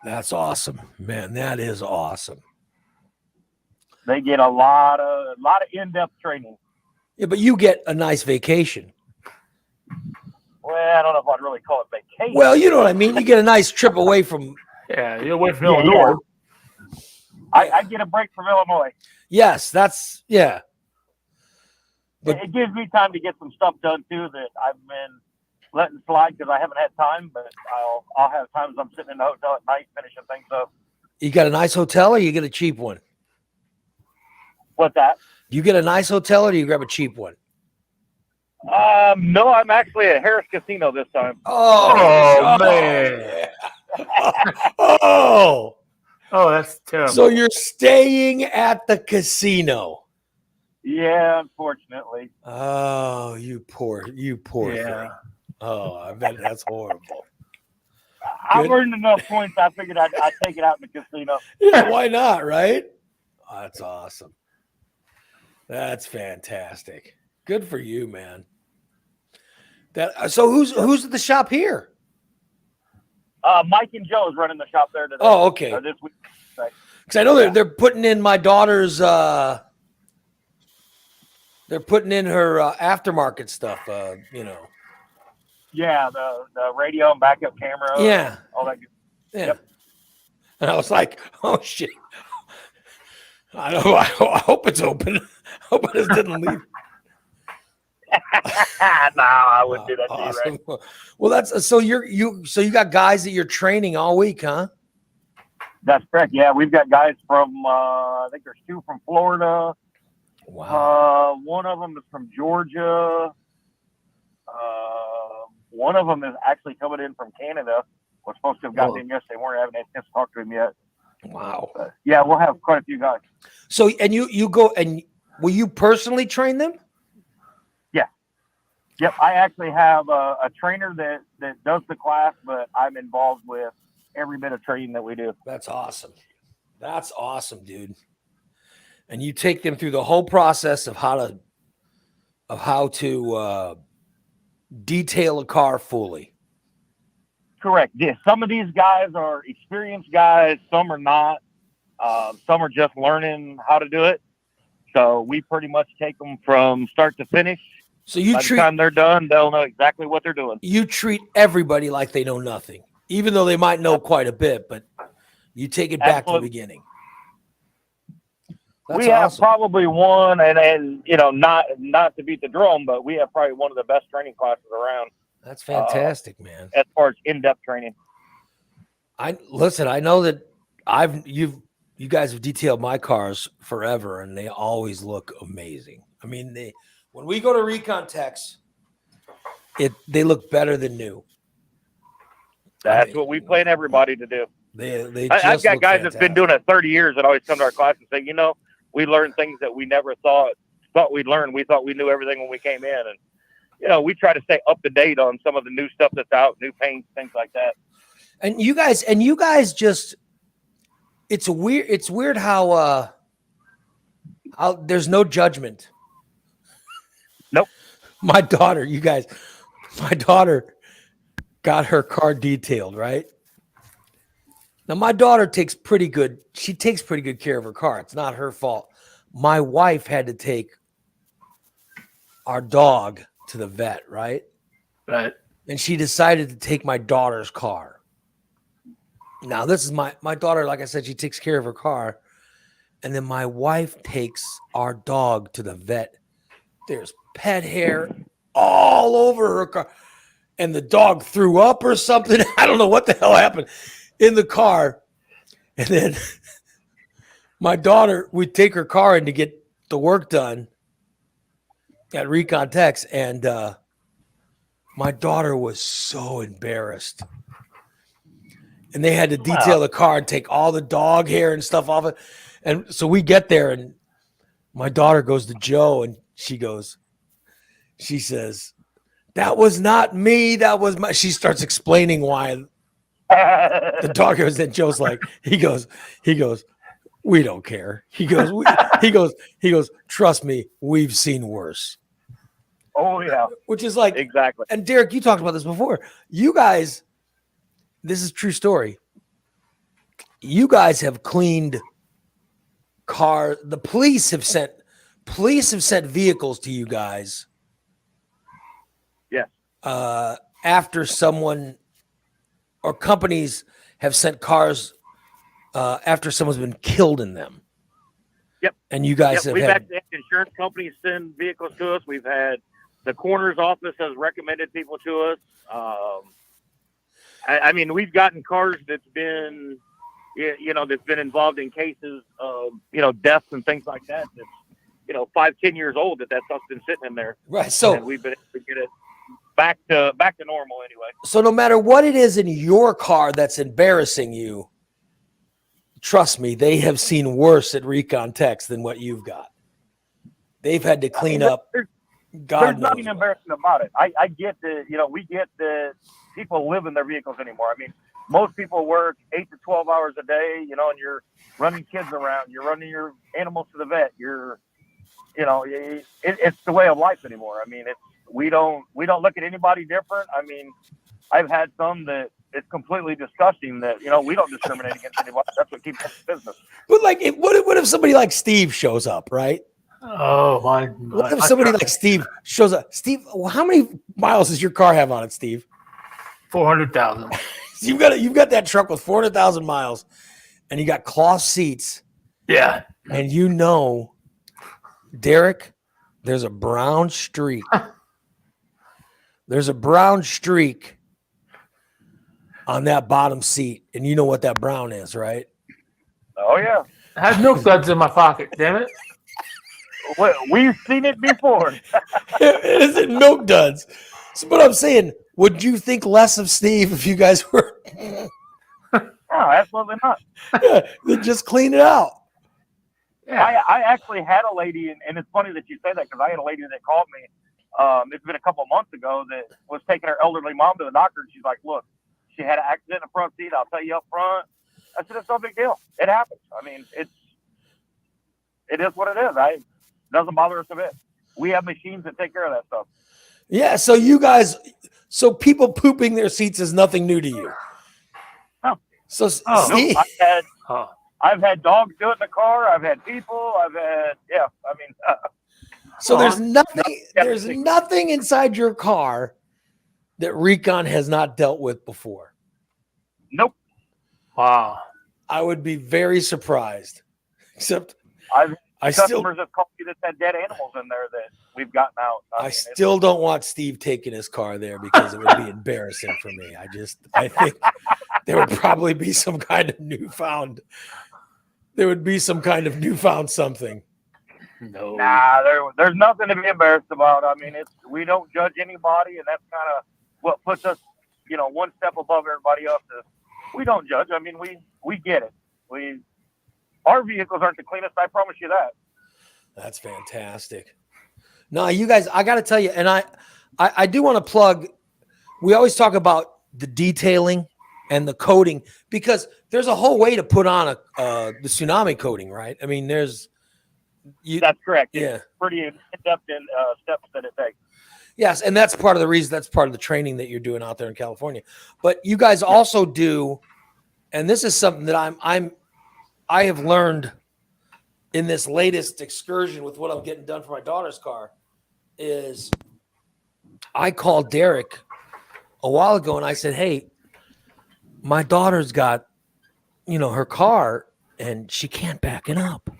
That's awesome, man. That is awesome. They get a lot of in-depth training. Yeah, but you get a nice vacation. Well, I don't know if I'd really call it vacation. Well, you know what I mean. You get a nice trip away from. yeah, you're away from Yeah, Illinois. I get a break from Illinois. Yes, that's yeah. But- It gives me time to get some stuff done too that I've been letting slide because I haven't had time. But I'll have times I'm sitting in the hotel at night finishing things up. You got a nice hotel, or you get a cheap one? What's that? You get a nice hotel, or do you grab a cheap one? No, I'm actually at Harris Casino this time. Oh, man. Oh, Oh, that's terrible. so you're staying at the casino. Yeah, unfortunately. Oh, you poor yeah. thing. Oh, I bet that's horrible. I've Good. earned enough points. I figured I'd take it out in the casino. Yeah, why not, right? Oh, that's awesome. That's fantastic. Good for you, man. So who's at the shop here? Mike and Joe is running the shop there today. Oh, okay. This week. Because I know they're putting in my daughter's. They're putting in her aftermarket stuff. Yeah, the radio and backup camera. Yeah. All that good. Yeah. Yep. And I was like, oh shit. I know. I hope it's open. I hope I just didn't leave. No, I wouldn't do that to you, Awesome. right? Well, that's so so you got guys that you're training all week, huh? That's correct. Yeah, we've got guys from I think there's 2 from Florida. Wow. One of them is from Georgia. One of them is actually coming in from Canada. We're supposed to have gotten in yesterday. We weren't having a chance to talk to him yet. Wow. But yeah, we'll have quite a few guys. So and you go and will you personally train them? Yep, I actually have a trainer that does the class, but I'm involved with every bit of training that we do. That's awesome. That's awesome, dude. And you take them through the whole process of how to detail a car fully. Correct. Yeah, some of these guys are experienced guys, some are not. Some are just learning how to do it. So we pretty much take them from start to finish. So you By the time they're done, they'll know exactly what they're doing. You treat everybody like they know nothing, even though they might know quite a bit, but you take it back to the beginning. That's we have awesome. probably one, and not to beat the drum, but we have probably one of the best training classes around. That's fantastic, man. As far as in-depth training. I know that you guys have detailed my cars forever, and they always look amazing. I mean, when we go to Recon Techs, they look better than new. That's what we plan everybody to do. I've got guys that's been doing it 30 years that always come to our class and say, we learned things that we never thought we'd learn. We thought we knew everything when we came in. And, we try to stay up to date on some of the new stuff that's out, new paints, things like that. And you guys just, it's weird how there's no judgment. Nope. My daughter got her car detailed, right? Now my daughter takes pretty good care of her car. It's not her fault. My wife had to take our dog to the vet, right? Right. And she decided to take my daughter's car. Now this is my daughter, like I said, she takes care of her car. And then my wife takes our dog to the vet. There's pet hair all over her car. And the dog threw up or something. I don't know what the hell happened in the car. And then my daughter, we take her car in to get the work done at Recon Techs. And my daughter was so embarrassed. And they had to detail the car and take all the dog hair and stuff off it. And so we get there and my daughter goes to Joe and she says, "That was not me. That was my," she starts explaining why the dog hair was. And Joe's like, he goes, "We don't care." He goes, "Trust me, we've seen worse." Oh yeah. Which is like, exactly. And Derek, you talked about this before. You guys, this is a true story. You guys have cleaned car. The police have sent vehicles to you guys. Yes. After someone or companies have sent cars after someone's been killed in them. Yep. And you guys we've actually had insurance companies send vehicles to us. We've had the coroner's office has recommended people to us. I mean, we've gotten cars that's been, that's been involved in cases of, deaths and things like that. That's, 5-10 years old that stuff's been sitting in there. Right. So and we've been able to get it back to normal anyway. So no matter what it is in your car that's embarrassing you, trust me, they have seen worse at Recon Techs than what you've got. They've had to clean up. There's nothing embarrassing about it. I get we get the people live in their vehicles anymore. I mean, most people work 8 to 12 hours a day, and you're running kids around, you're running your animals to the vet. It's the way of life anymore. I mean, we don't look at anybody different. I mean, I've had some that it's completely disgusting that, we don't discriminate against anybody. That's what keeps us in business. But like, what if somebody like Steve shows up, right? Oh my! What if somebody like Steve shows up? Steve, how many miles does your car have on it, Steve? 400,000. You've got that truck with 400,000 miles, and you got cloth seats, Yeah. and you know, Derek, there's a brown streak. There's a brown streak on that bottom seat, and you know what that brown is, right? Oh yeah, I have milk duds in my pocket. Damn it! we've seen it before. It isn't milk duds. So, but I'm saying, would you think less of Steve if you guys were No, absolutely not. then just clean it out? Yeah. I actually had a lady, and it's funny that you say that because I had a lady that called me. It's been a couple of months ago that was taking her elderly mom to the doctor, and she's like, "Look, she had an accident in the front seat. I'll tell you up front." I said, "It's no big deal. It happens. I mean, it is what it is. It doesn't bother us a bit. We have machines that take care of that stuff." Yeah. So people pooping their seats is nothing new to you. No. So Oh. Steve, Oh. I've had dogs do it in the car. I've had people. so there's no. nothing inside your car that Recon has not dealt with before. Nope. Wow. I would be very surprised. Except I've I still customers have called me that had dead animals in there that we've gotten out. I mean, still don't want Steve taking his car there because it would be embarrassing for me. I think there would probably be some kind of newfound something. No. Nah, there's nothing to be embarrassed about. I mean, we don't judge anybody, and that's kind of what puts us, one step above everybody else. We don't judge. I mean, we get it. Our vehicles aren't the cleanest. I promise you that. That's fantastic. No, you guys, I got to tell you, and I do want to plug. We always talk about the detailing and the coating because there's a whole way to put on the tsunami coating, right? I mean, that's correct. Yeah. It's pretty in-depth in steps that it takes. Yes, and that's part of the reason. That's part of the training that you're doing out there in California. But you guys also do, and this is something that I have learned in this latest excursion with what I'm getting done for my daughter's car. Is I called Derek a while ago and I said, "Hey, my daughter's got, her car and she can't back it up.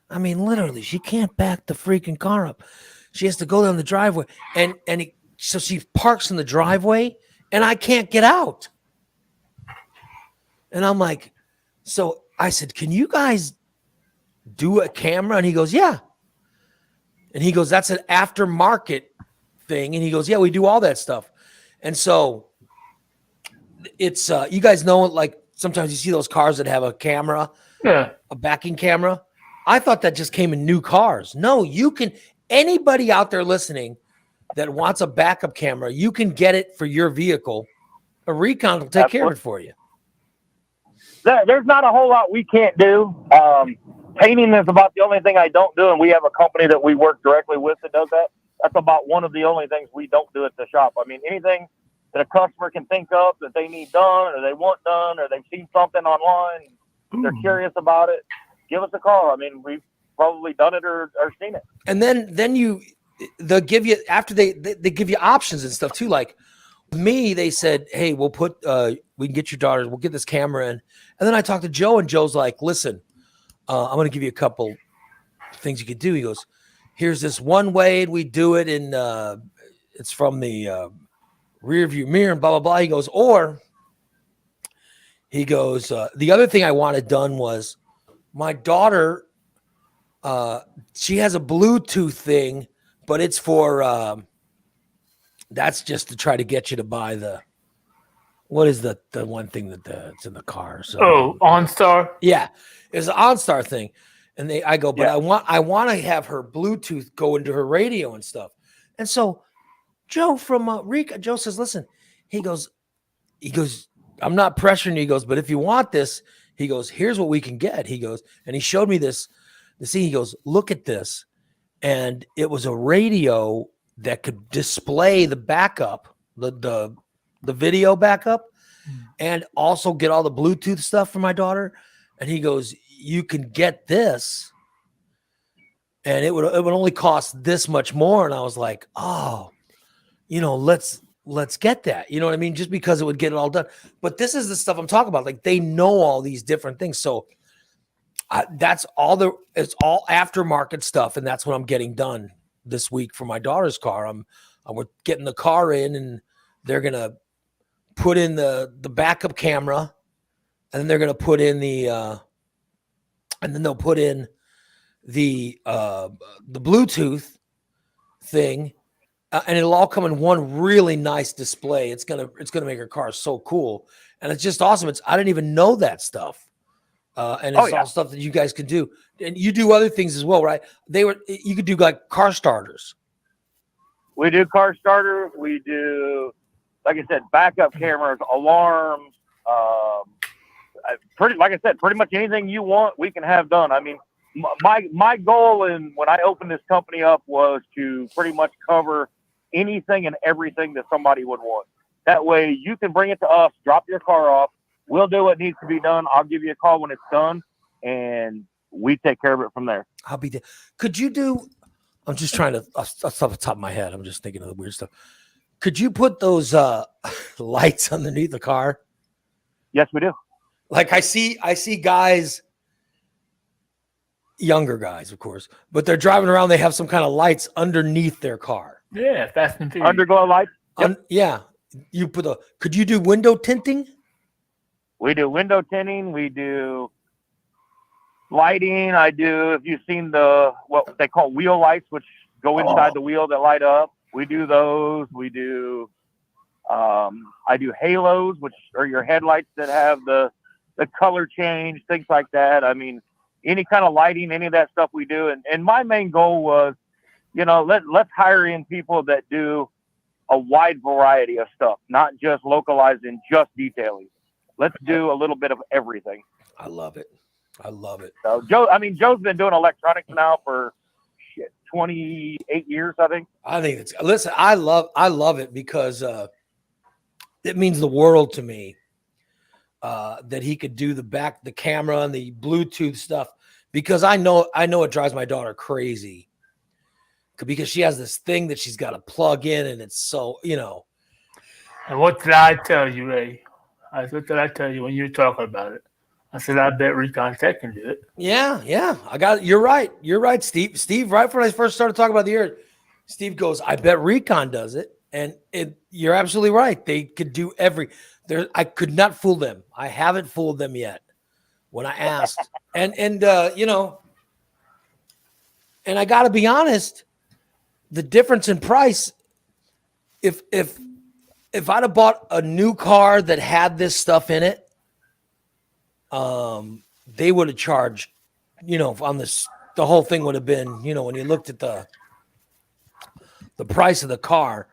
I mean, literally, she can't back the freaking car up. She has to go down the driveway so she parks in the driveway and I can't get out." And I'm like, so I said, "Can you guys do a camera?" And he goes, "Yeah." And he goes, "That's an aftermarket thing." And he goes, "Yeah, we do all that stuff." And so it's, you guys know, like sometimes you see those cars that have a camera, Yeah. a backing camera. I thought that just came in new cars. No, anybody out there listening that wants a backup camera, you can get it for your vehicle. A Recon will take care of it for you. There's not a whole lot we can't do. Painting is about the only thing I don't do, and we have a company that we work directly with that does that. That's about one of the only things we don't do at the shop. I mean, anything that a customer can think of that they need done or they want done or they've seen something online, they're curious about it, give us a call. I mean, we've probably done it or seen it. And then they'll give you, after they give you options and stuff too. Like me, they said, "Hey, we can get your daughter, we'll get this camera in." And then I talked to Joe and Joe's like, "Listen, I'm going to give you a couple things you could do." He goes, "Here's this one way we do it in, it's from the rear view mirror and blah, blah, blah." He goes, the other thing I wanted done was my daughter, she has a Bluetooth thing, but it's for, that's just to try to get you to buy what is the one thing that's in the car? So, OnStar. Yeah, it's an OnStar thing. And I go, but Yeah. I want to have her Bluetooth go into her radio and stuff. And so Joe from Rica, Joe says, "Listen," he goes, "I'm not pressuring you." He goes, "But if you want this," he goes, "here's what we can get." He goes, and he showed me this scene. He goes, "Look at this." And it was a radio that could display the backup, the video backup, and also get all the Bluetooth stuff for my daughter. And he goes, "You can get this and it would only cost this much more. And I was like, oh, let's get that. You know what I mean? Just because it would get it all done. But this is the stuff I'm talking about. Like, they know all these different things. So it's all aftermarket stuff. And that's what I'm getting done this week for my daughter's car. We're getting the car in, and they're going to put in the backup camera, and then they're going to put in and then they'll put in the Bluetooth thing. And it'll all come in one really nice display. It's gonna make her car so cool, and it's just awesome. I didn't even know that stuff, and it's all stuff that you guys can do. And you do other things as well, right? You could do like car starters. We do car starters. We do, like I said, backup cameras, alarms. Pretty much anything you want, we can have done. I mean, my goal when I opened this company up was to pretty much cover anything and everything that somebody would want. That way you can bring it to us, drop your car off. We'll do what needs to be done. I'll give you a call when it's done, and we take care of it from there. I'll be there. Could you do, I'm just trying to, off the top of my head, I'm just thinking of the weird stuff. Could you put those lights underneath the car? Yes, we do. Like I see guys, younger guys, of course, but they're driving around. They have some kind of lights underneath their car. Yeah, Fast and Furious. Underglow lights. Yep. Yeah. Could you do window tinting? We do window tinting. We do lighting. If you've seen what they call wheel lights, which go inside the wheel that light up, we do those. We do, I do halos, which are your headlights that have the color change, things like that. I mean, any kind of lighting, any of that stuff we do. And my main goal was, let's hire in people that do a wide variety of stuff, not just localized and just detailing. Let's do a little bit of everything. I love it. So Joe's been doing electronics now for 28 years, I think. I love it because it means the world to me that he could do the camera and the Bluetooth stuff, because I know it drives my daughter crazy because she has this thing that she's got to plug in, and it's so, And what did I tell you, Ray? What did I tell you when you were talking about it? I said, I bet Recon Tech can do it. Yeah. I got it. You're right, Steve. Steve, right when I first started talking about the air, Steve goes, I bet Recon does it. And you're absolutely right. They could do I could not fool them. I haven't fooled them yet when I asked. and I got to be honest, the difference in price, if I'd have bought a new car that had this stuff in it, they would have charged, on this, the whole thing would have been, when you looked at the price of the car,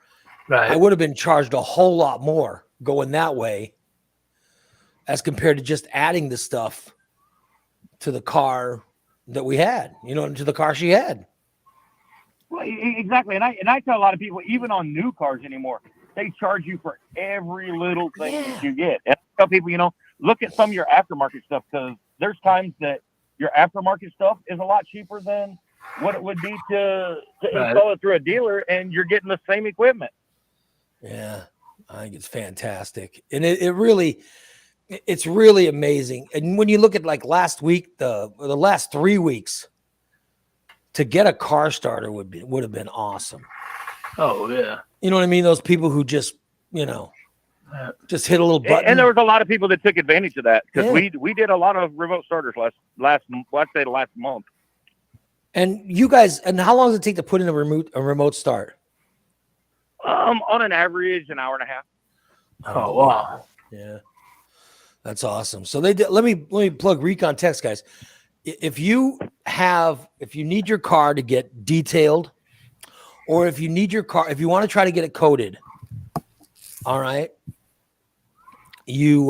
right, I would have been charged a whole lot more going that way as compared to just adding the stuff to the car that we had, to the car she had. Well, exactly. And I tell a lot of people, even on new cars anymore, they charge you for every little thing that you get. And I tell people, look at some of your aftermarket stuff, because there's times that your aftermarket stuff is a lot cheaper than what it would be to install it through a dealer, and you're getting the same equipment. Yeah, I think it's fantastic. And it's really amazing. And when you look at like last week, the last 3 weeks, to get a car starter would have been awesome. Oh yeah. You know what I mean? Those people who just, just hit a little button. And there was a lot of people that took advantage of that, because we did a lot of remote starters last month. And you guys, and how long does it take to put in a remote start? On an average, an hour and a half. Oh wow. Yeah. That's awesome. So let me plug Recon Techs, guys. If you need your car to get detailed, or if you want to try to get it coated, all right, you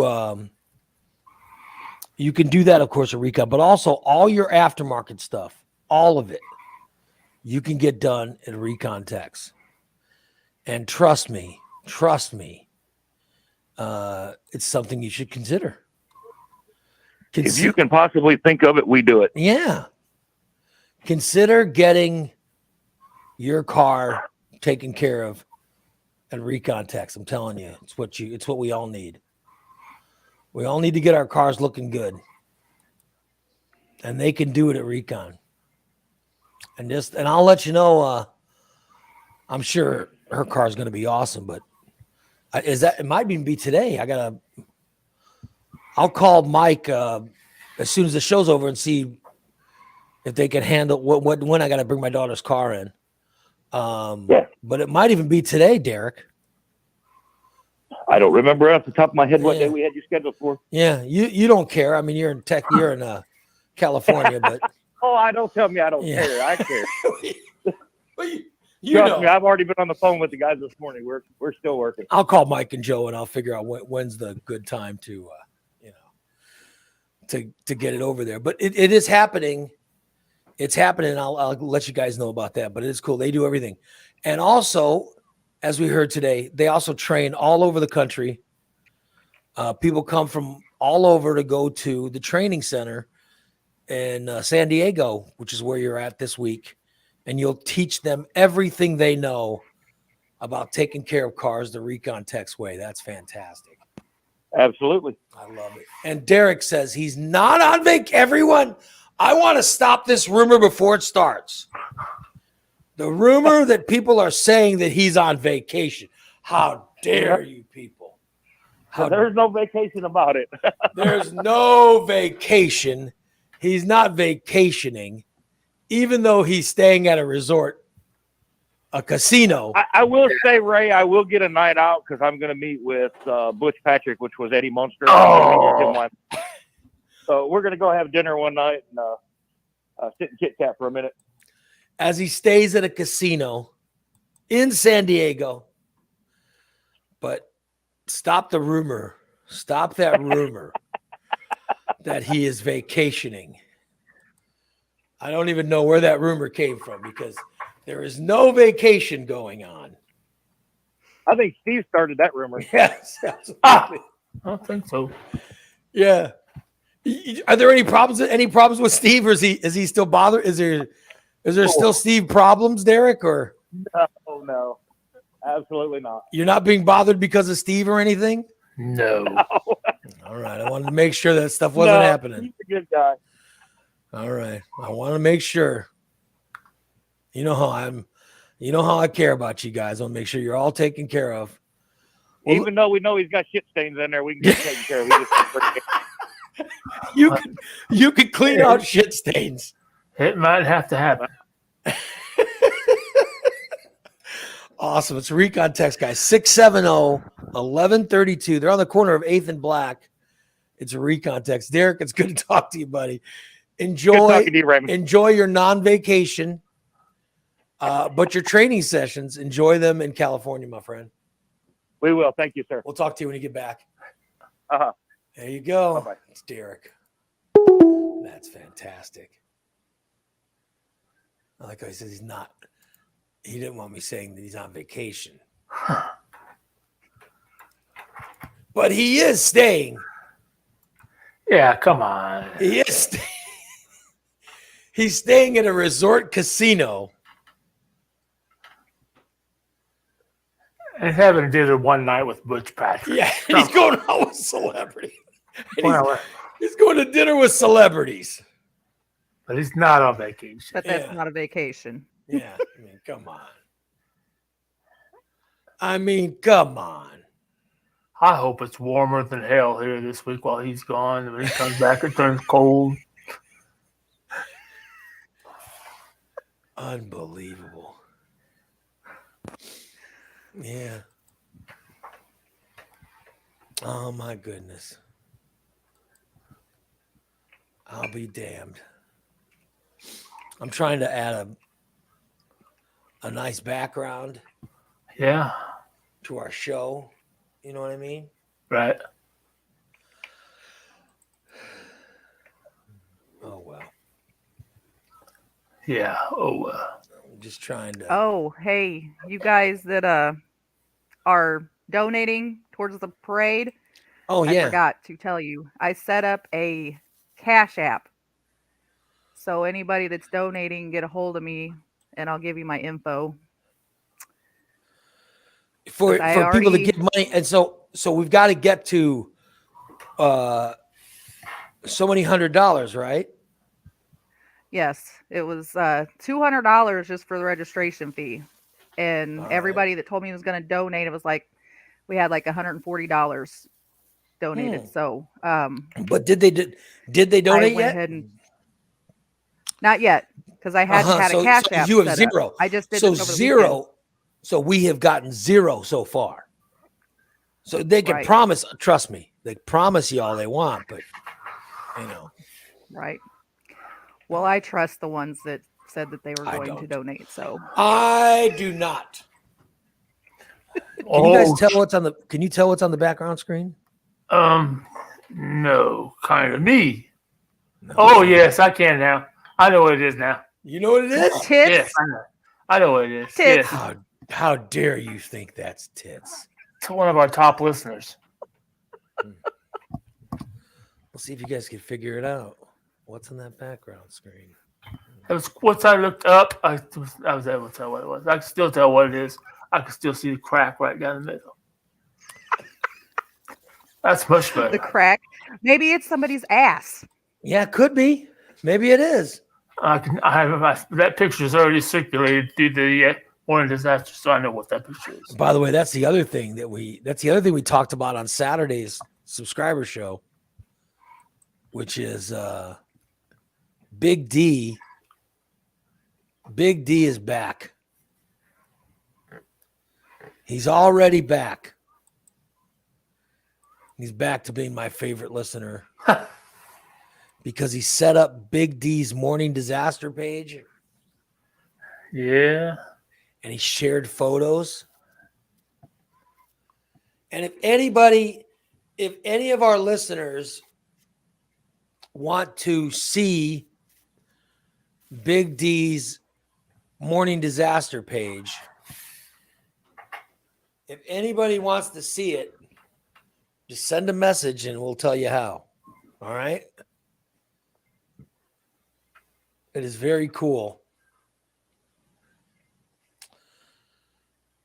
can do that, of course, at Recon, but also all your aftermarket stuff, all of it, you can get done at Recon Techs. And trust me, it's something you should consider. If you can possibly think of it, we do it. Yeah. consider getting your car taken care of at Recon Techs. I'm telling you, it's what we all need. We all need to get our cars looking good. And they can do it at Recon. And I'll let you know, I'm sure her car is going to be awesome, but it might even be today. I'll call Mike as soon as the show's over and see if they can handle when I got to bring my daughter's car in. But it might even be today, Derek. I don't remember off the top of my head what day we had you scheduled for. Yeah, you don't care. I mean, you're in California, but Don't tell me I don't care. I care. you Trust know. me, I've already been on the phone with the guys this morning. We're still working. I'll call Mike and Joe and I'll figure out when's the good time to get it over there. But it is happening. It's happening. I'll let you guys know about that. But it is cool. They do everything. And also, as we heard today, they also train all over the country. People come from all over to go to the training center in San Diego, which is where you're at this week. And you'll teach them everything they know about taking care of cars the Recon Techs way. That's fantastic. Absolutely. I love it. And Derek says he's not on vacation. Everyone, I want to stop this rumor before it starts. The rumor that people are saying that he's on vacation. How dare you people? There's no vacation about it. There's no vacation. He's not vacationing, even though he's staying at a resort, a casino. I will say, Ray, I will get a night out because I'm going to meet with Butch Patrick, which was Eddie Munster. So we're going to go have dinner one night and sit and Kit Kat for a minute. As he stays at a casino in San Diego. But stop the rumor. Stop that rumor that he is vacationing. I don't even know where that rumor came from because there is no vacation going on. I think Steve started that rumor. Yes, absolutely. I don't think so. Yeah. Are there any problems? Any problems with Steve, or is he still bothered? Is there still Steve problems, Derek? Or No, absolutely not. you're not being bothered because of Steve or anything? No. All right. I wanted to make sure that stuff wasn't happening. He's a good guy. All right. I want to make sure. You know how I care about you guys. I want to make sure you're all taken care of. Well, Even though we know he's got shit stains in there, we can get him taken care of. He just you could clean out shit stains. It might have to happen. Awesome. It's Recon Techs, guys. 670-1132. They're on the corner of 8th and Black. It's Recon Techs. Derek, it's good to talk to you, buddy. Good Enjoy talking to you, Raymond. enjoy your non-vacation, but your training sessions, enjoy them in California, my friend. We will. Thank you, sir. We'll talk to you when you get back. Uh-huh. There you go. Bye-bye. It's Derek. That's fantastic. I like how he says he didn't want me saying that he's on vacation. But he is staying. Yeah, come on. He is staying. He's staying at a resort casino. And having dinner one night with Butch Patrick. Yeah, he's going out with celebrities. Well, He's going to dinner with celebrities. but he's not on vacation. But that's Yeah. not a vacation. Yeah, I mean, come on. I hope it's warmer than hell here this week while he's gone. And when he comes back, it turns cold. Unbelievable. Yeah. Oh my goodness. I'll be damned. I'm trying to add a nice background Yeah, to our show. You know what I mean? right. Oh well. Yeah. Oh, I'm just trying to. Oh, hey, you guys that are donating towards the parade. Oh I yeah. forgot to tell you. I set up a Cash App. So anybody that's donating, get a hold of me, and I'll give you my info. For I people to already- give money, and so we've got to get to so many $100, right? Yes, it was $200 just for the registration fee, and All right. everybody that told me was going to donate, it was like we had like $140 donated. So, But did they I donate went yet? ahead and not yet because I hadn't had So a cash app. you have set up. zero. I just did So this over the zero. weekend. So we have gotten zero so far. So they can Right. promise. Trust me, they promise you all they want, but Right. Well, I trust the ones that said that they were I going to don't. donate. So I do not. Can you guys tell what's on the? Can you tell what's on the background screen? No, kind of me. No. Oh yes, I can now. I know what it is now. You know what it is? tits. Yes, I know. I know what it is. Tits. Yes, How dare you think that's tits? it's one of our top listeners. We'll see if you guys can figure it out. What's on that background screen? It was once I looked up, I was able to tell what it was. I can still tell what it is. I can still see the crack right down the middle. That's much better. The crack. Maybe it's somebody's ass. Yeah, it could be. Maybe it is. That picture is already circulated through the warning disaster, so I know what that picture is. By the way, that's the other thing we talked about on Saturday's subscriber show, which is Big D. Big D is back. He's already back. He's back to being my favorite listener because he set up Big D's morning disaster page Yeah. and he shared photos. And if any of our listeners want to see Big D's morning disaster page, if anybody wants to see it, just send a message and we'll tell you how. All right. It is very cool.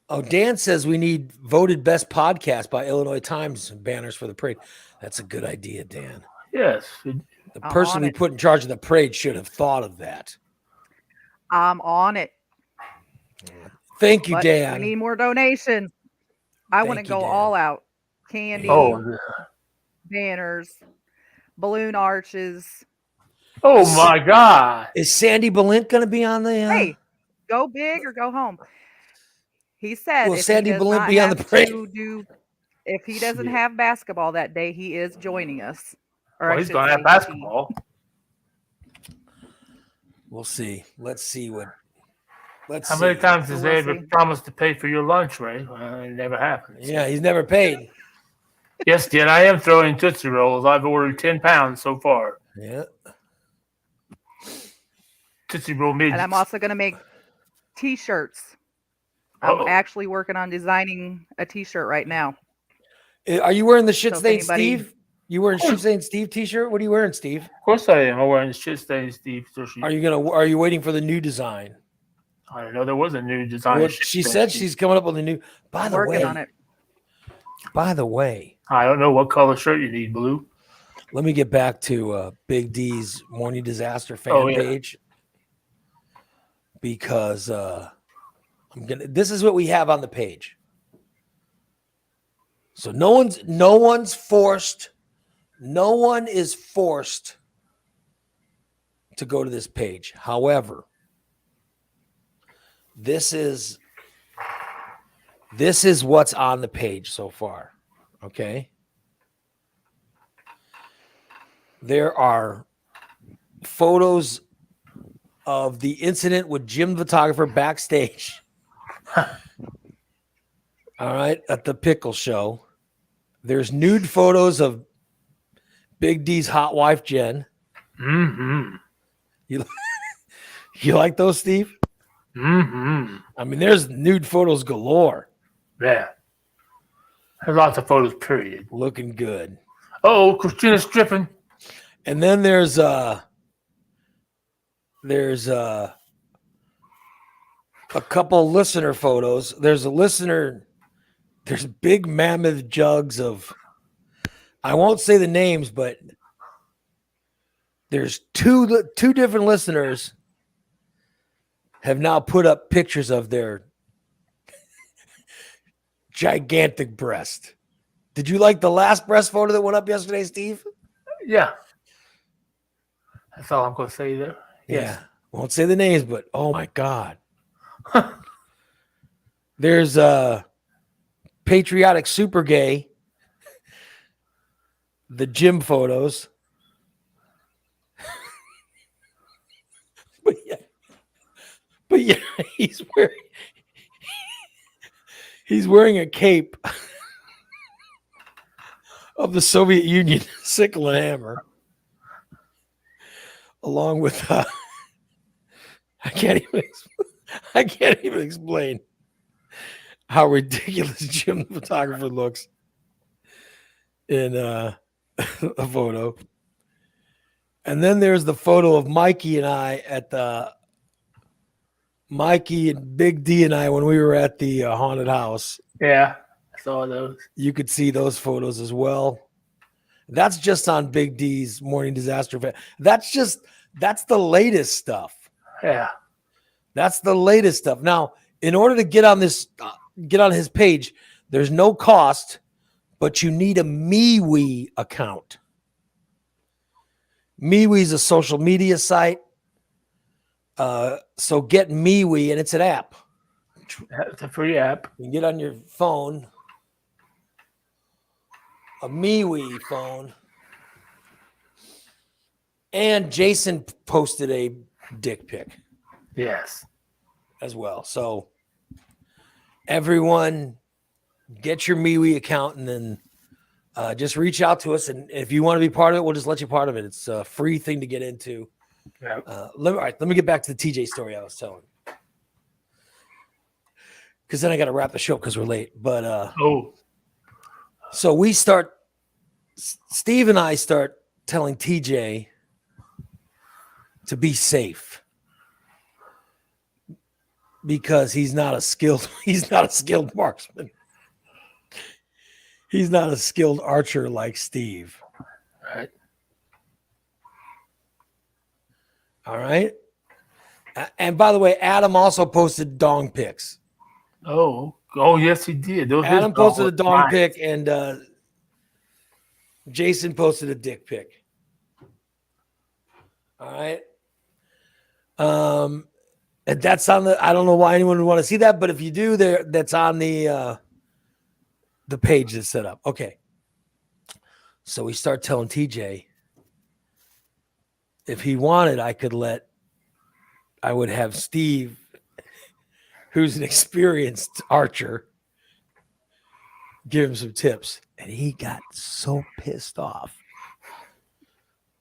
Oh, Dan says we need voted best podcast by Illinois Times banners for the parade. That's a good idea, Dan. Yes. The I'm person on we it. put in charge of the parade should have thought of that. I'm on it. Thank you, But Dan. we need more donations. I want to Thank you, go Dan. all out. Candy, Oh. banners, balloon arches. Oh my God. Is Sandy Balint going to be on the? Hey, go big or go home. He said, Will if Sandy he does Balint not be on the have parade? if he doesn't Shit. have basketball that day, he is joining us. Or Well, I he's should going to have say basketball. We'll see. Let's see what. Let's How see. many times has We'll they ever see. promised to pay for your lunch, Ray? Well, it never happens. Yeah, he's never paid. Yes, Dan, I am throwing Tootsie Rolls. I've ordered 10 pounds so far. Yeah. Tootsie Roll midgets. And I'm also going to make T-shirts. I'm Uh-oh. actually working on designing a T-shirt right now. Are you wearing the Shit So if Stain anybody- Steve? You wearing Shit Stain Steve t-shirt? What are you wearing, Steve? Of course I am. I'm wearing the shit stain Steve. Are you waiting for the new design? I didn't know there was a new design. Well, of Shit she Stain said Steve. she's coming up with a new. By I'm the working way, on it. by the way, I don't know what color shirt you need, blue. let me get back to Big D's Morning Disaster fan Oh, yeah. page because I'm gonna. This is what we have on the page. So no one's forced. No one is forced to go to this page. However, this is what's on the page so far. Okay. There are photos of the incident with Jim the photographer backstage. All right, at the pickle show. There's nude photos of Big D's hot wife, Jen. Mm-hmm. You like those, Steve? Mm-hmm. I mean, there's nude photos galore. Yeah. There's lots of photos, period. Looking good. Oh, Christina's stripping. And then there's there's a couple listener photos. There's big mammoth jugs of, I won't say the names, but there's two different listeners have now put up pictures of their gigantic breast. Did you like the last breast photo that went up yesterday, Steve? Yeah. That's all I'm going to say there. Yes. Yeah. Won't say the names, but oh my God. There's Patriotic Super Gay, the gym photos. but yeah, he's wearing a cape of the Soviet Union sickle and hammer, along with I can't even explain how ridiculous Jim the photographer looks in a photo. And then there's the photo of Mikey and I Mikey and Big D and I when we were at the haunted house. Yeah, I saw those. You could see those photos as well. That's just on Big D's Morning Disaster event. That's the latest stuff. Yeah. That's the latest stuff. Now, in order to get on his page, there's no cost, but you need a MeWe account. MeWe is a social media site. So get MeWe, and it's an app. It's a free app. You can get on your phone, a MeWe phone. And Jason posted a dick pic. Yes. As well. So everyone get your MeWe account and then just reach out to us. And if you want to be part of it, we'll just let you part of it. It's a free thing to get into. Yeah. Let me get back to the TJ story I was telling. Because then I got to wrap the show because we're late. But so Steve and I start telling TJ to be safe. Because he's not a skilled marksman. He's not a skilled archer like Steve. Right. All right. And by the way, Adam also posted dong pics. Oh, yes, he did. Adam posted a dong pic, and Jason posted a dick pic. All right. And that's on I don't know why anyone would want to see that, but if you do, that's on the page that's set up. Okay. So we start telling TJ if he wanted, I would have Steve, who's an experienced archer, give him some tips. And he got so pissed off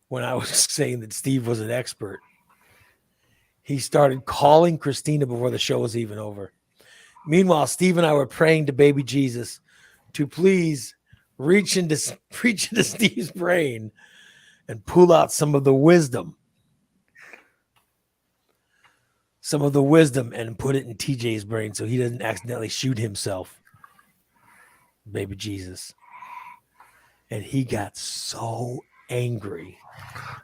when I was saying that Steve was an expert. He started calling Christina before the show was even over. Meanwhile, Steve and I were praying to baby Jesus to please reach into Steve's brain and pull out some of the wisdom and put it in TJ's brain so he doesn't accidentally shoot himself. Baby Jesus. And he got so angry.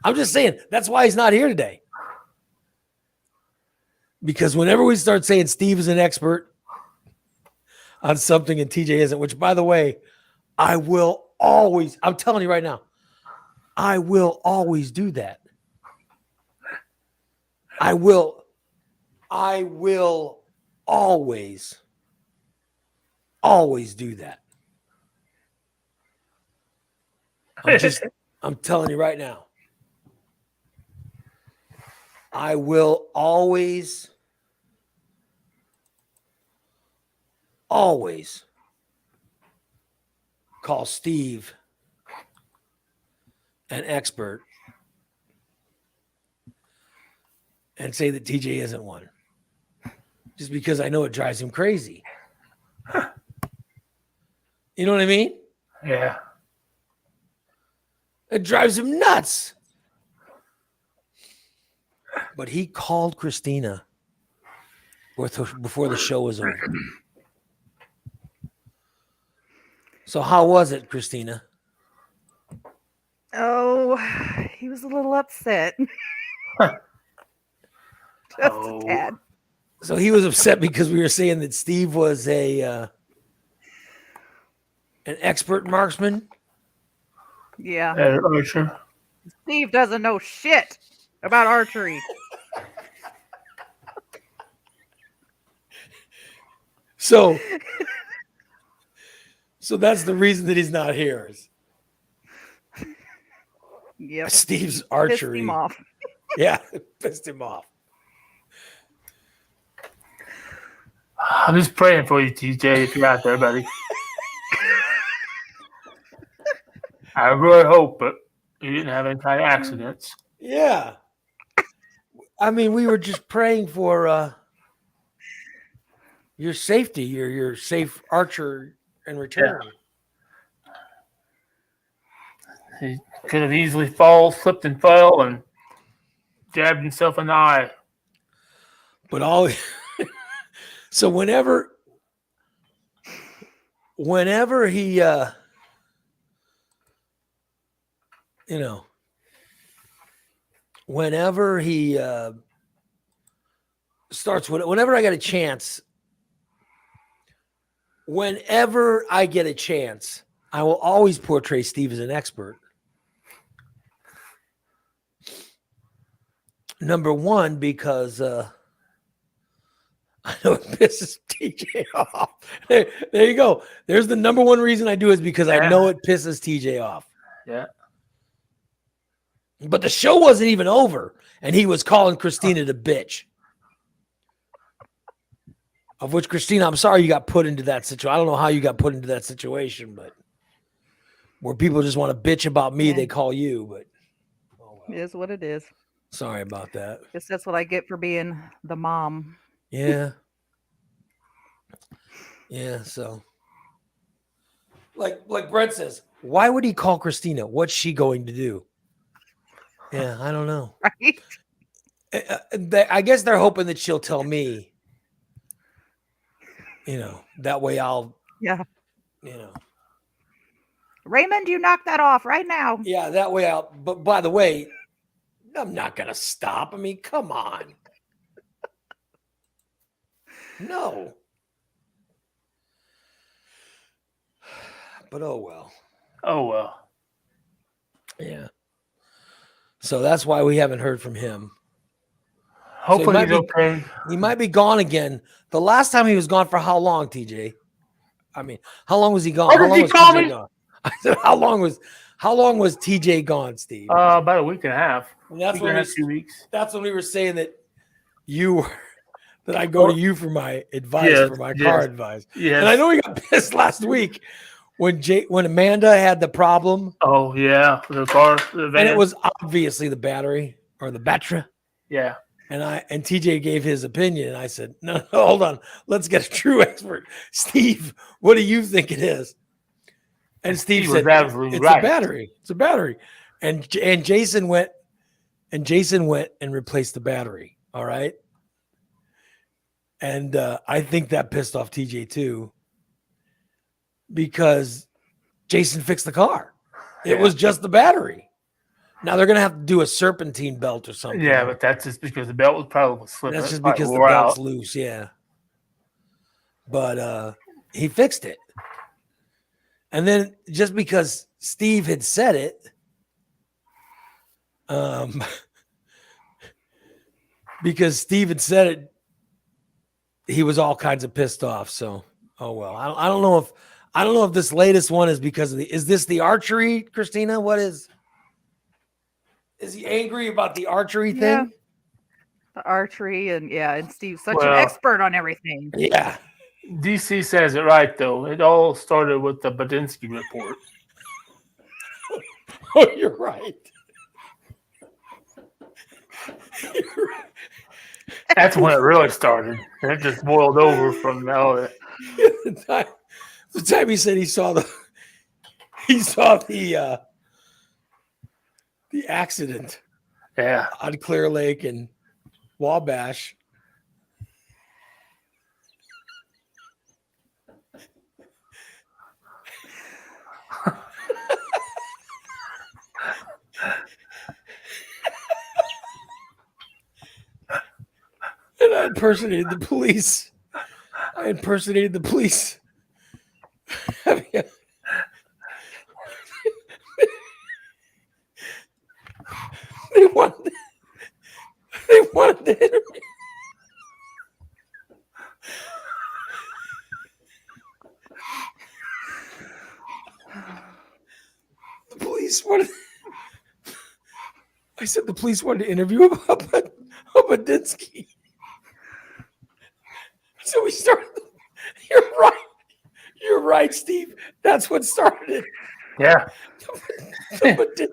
I'm just saying, that's why he's not here today. Because whenever we start saying Steve is an expert on something and TJ isn't, which, by the way, I'm telling you right now, I will always do that. I will always do that. I'm telling you right now. I will always call Steve an expert and say that TJ isn't one. Just because I know it drives him crazy. You know what I mean? Yeah. It drives him nuts. but he called Christina before the show was over. So how was it, Christina? Oh, he was a little upset. Just Oh. a tad. So he was upset because we were saying that Steve was an expert marksman. Yeah. Archer. Steve doesn't know shit about archery. So that's the reason that he's not here. Yep. Steve's Pissed archery. him off. Yeah, pissed him off. I'm just praying for you, TJ, if you're out there, buddy. I really hope, but you didn't have any kind of accidents. Yeah. I mean, we were just praying for your safety, your safe archer and return. He could have easily slipped and fell, and jabbed himself in the eye. But all so whenever he whenever he starts whenever I get a chance, I will always portray Steve as an expert. Number one, because I know it pisses TJ off. There you go. There's the number one reason I do is because I know it pisses TJ off. Yeah. But the show wasn't even over, and he was calling Christina the bitch. Of which, Christina, I'm sorry you got put into that situation. I don't know how you got put into that situation, but where people just want to bitch about me, they call you. But It is what it is. Sorry about that. Guess that's what I get for being the mom. Yeah. Yeah, so like Brett says, why would he call Christina? What's she going to do? Yeah, I don't know. Right? I guess they're hoping that she'll tell me. That way I'll Raymond, you knock that off right now. Yeah, that way I'll but by the way, I'm not gonna stop. I mean, come on. No. But oh well. Oh, well. Yeah. So that's why we haven't heard from him. Hopefully he's okay. He might be gone again. The last time he was gone for how long, TJ? I mean, how long was he gone? How did he call me? I said, how long was TJ gone, Steve? About a week and a half. And that's Week and a half, 2 weeks. That's when we were saying that that I go to you for my advice, for my car advice. Yeah. And I know he got pissed last week when Amanda had the problem. Oh yeah, the car, the van. And it was obviously the battery or the battery. Yeah. And TJ gave his opinion, and I said, no, hold on, let's get a true expert. Steve, what do you think it is? And Steve said, it's a battery. It's a battery. And Jason went and replaced the battery. All right. And I think that pissed off TJ too, because Jason fixed the car. It was just the battery. Now they're gonna have to do a serpentine belt or something. Yeah, but that's just because the belt was probably slipping. That's just because the belt's loose, yeah. But he fixed it. And then just because Steve had said it, because Steve had said it, he was all kinds of pissed off. So, oh well. I don't know if this latest one is because of is this the archery, Christina? What is he angry about the archery thing? Yeah. The archery and Steve's such an expert on everything. Yeah. DC says it right though. It all started with the Badinsky report. Oh, you're right. That's when it really started. It just boiled over from now. The time he said he saw the accident. Yeah. On Clear Lake, and Wabash. And I impersonated the police. They wanted to interview. The police wanted. I said the police wanted to interview about Badinsky. So we started. You're right, Steve. That's what started it. Yeah. Badinsky.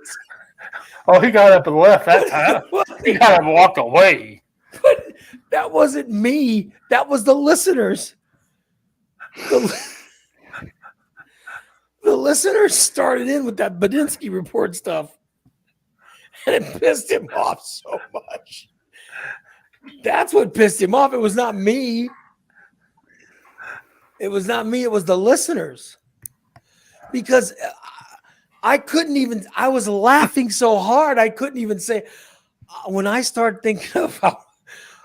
Oh, he got up and left that time. He got up and walked away. But that wasn't me. That was the listeners. The listeners started in with that Badinsky report stuff. And it pissed him off so much. That's what pissed him off. It was not me. It was not me. It was the listeners. Because I couldn't even, I was laughing so hard. I couldn't even say, when I start thinking of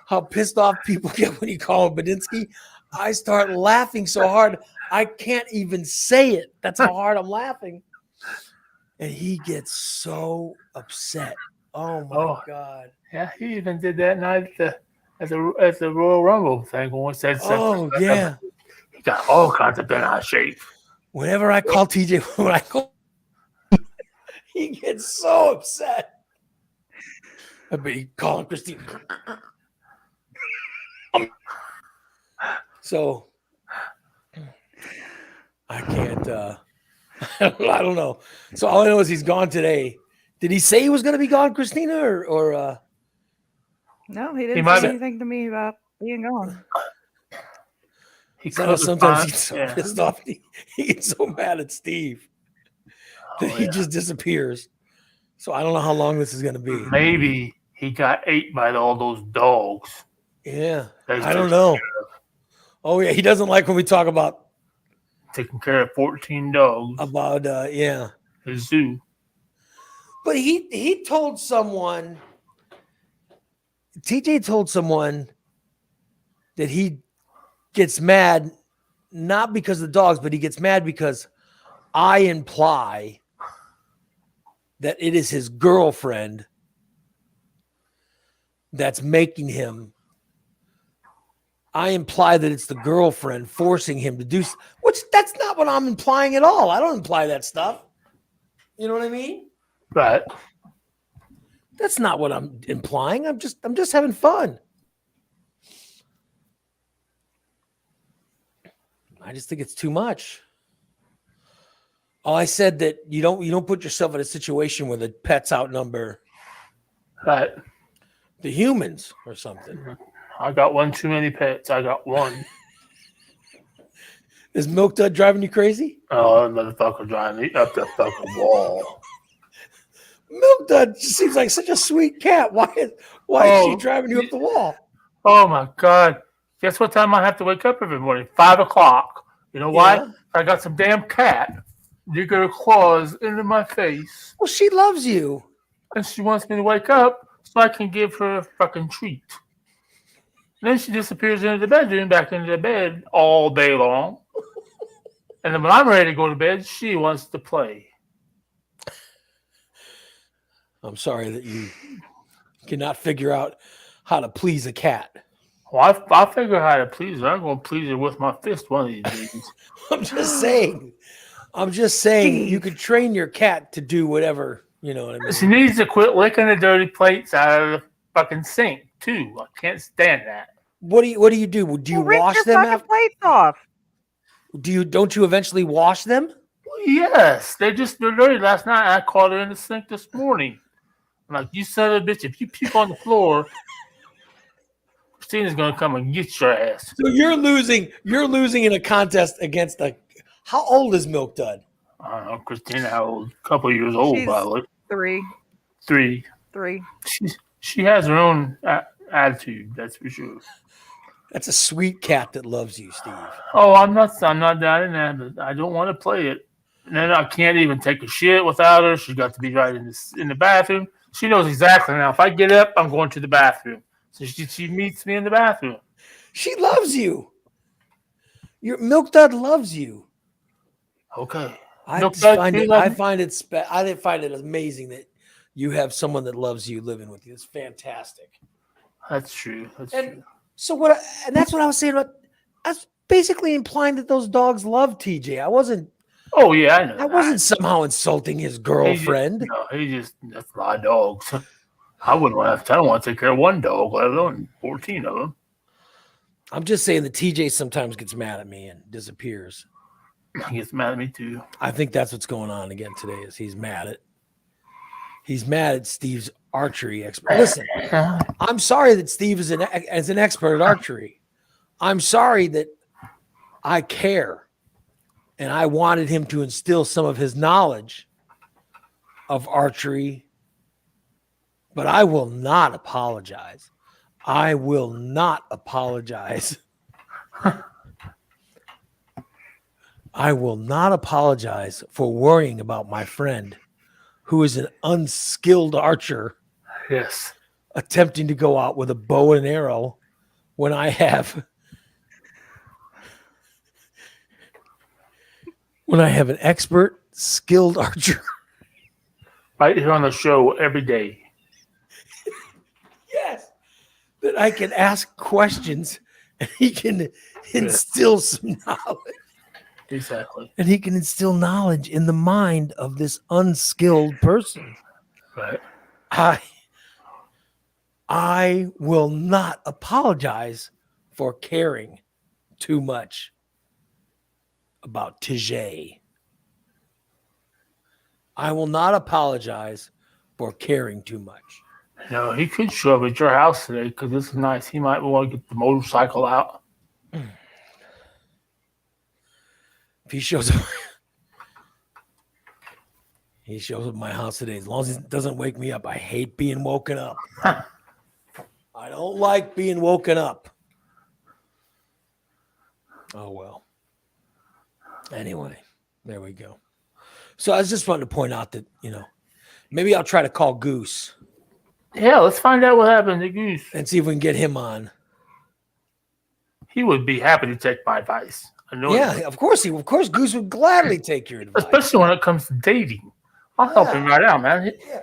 how pissed off people get when you call him Badinsky, I start laughing so hard. I can't even say it. That's how hard I'm laughing. And he gets so upset. Oh my God. Yeah, he even did that night at the Royal Rumble thing when he said something. Oh yeah. He got all kinds of bent out of shape. Whenever I call TJ, he gets so upset. I bet he calling Christine. So I can't. I don't know. So all I know is he's gone today. Did he say he was going to be gone, Christina, or? No, he didn't say anything to me about being gone. Sometimes he's so pissed off. He gets so mad at Steve that he just disappears. So I don't know how long this is going to be. Maybe he got ate by all those dogs. Yeah, I don't know. Oh yeah, he doesn't like when we talk about taking care of 14 dogs. About his zoo. But he told someone. TJ told someone that he gets mad not because of the dogs, but he gets mad because I imply that it is his girlfriend that's making him. I imply that it's the girlfriend forcing him to do, which that's not what I'm implying at all. I don't imply that stuff. You know what I mean? Right. That's not what I'm implying. I'm just having fun. I just think it's too much. Oh, I said that you don't put yourself in a situation where the pets outnumber the humans or something. I got one too many pets. I got one. Is Milk Dud driving you crazy? Oh, that motherfucker driving me up the fucking wall. Milk Dud just seems like such a sweet cat. Why is she driving you up the wall? Oh my God. Guess what time I have to wake up every morning? 5 o'clock. You know why? Yeah. I got some damn cat digging her claws into my face. Well, she loves you. And she wants me to wake up so I can give her a fucking treat. And then she disappears into the bedroom, back into the bed all day long. And then when I'm ready to go to bed, she wants to play. I'm sorry that you cannot figure out how to please a cat. Well, I figure out how to please her. I'm going to please her with my fist one of these days. I'm just saying you could train your cat to do whatever, you know what I mean? She needs to quit licking the dirty plates out of the fucking sink, too. I can't stand that. What do you do? Do you wash your them fucking after? plates off. Don't you eventually wash them? Yes, they're dirty. Last night I caught her in the sink this morning. I'm like, you son of a bitch, if you puke on the floor, Christina's gonna come and get your ass. So you're losing in a contest against how old is Milk Dud? I don't know, Christina, how old? A couple of years old, She's probably. 3. 3. 3. She has her own attitude. That's for sure. That's a sweet cat that loves you, Steve. Oh, I'm not doubting that, but I don't want to play it. And then I can't even take a shit without her. She's got to be right in the bathroom. She knows exactly now. If I get up, I'm going to the bathroom. So she meets me in the bathroom. She loves you. Your Milk Dud loves you. Okay. I Milk just Dud, find you it. love I me? find it. I didn't find it amazing that you have someone that loves you living with you. It's fantastic. That's true. That's And true. so what? And that's what I was saying about. I was basically implying that those dogs love TJ. I wasn't. Oh yeah, I know. I wasn't somehow insulting his girlfriend. That's my dogs. I wouldn't want to have. I don't want to take care of one dog, let alone 14 of them. I'm just saying that TJ sometimes gets mad at me and disappears. He gets mad at me too. I think that's what's going on again today. Is he's mad at Steve's archery expert. Listen, I'm sorry that Steve is an expert at archery. I'm sorry that I care, and I wanted him to instill some of his knowledge of archery. But I will not apologize. I will not apologize. I will not apologize for worrying about my friend who is an unskilled archer Yes. attempting to go out with a bow and arrow when I have an expert, skilled archer. Right here on the show every day. Yes. That I can ask questions and he can instill some knowledge. Exactly. And he can instill knowledge in the mind of this unskilled person. Right. I will not apologize for caring too much about TJ. I will not apologize for caring too much. No, he could show up at your house today because this is nice. He might want to get the motorcycle out. If he shows up, at my house today. As long as he doesn't wake me up. I hate being woken up. I don't like being woken up. Oh, well. Anyway, there we go. So I was just wanting to point out that, maybe I'll try to call Goose Yeah, let's find out what happened to Goose. and see if we can get him on. He would be happy to take my advice. I know. Yeah, of course Goose would gladly take your advice. Especially when it comes to dating. I'll help him right out, man. Yeah.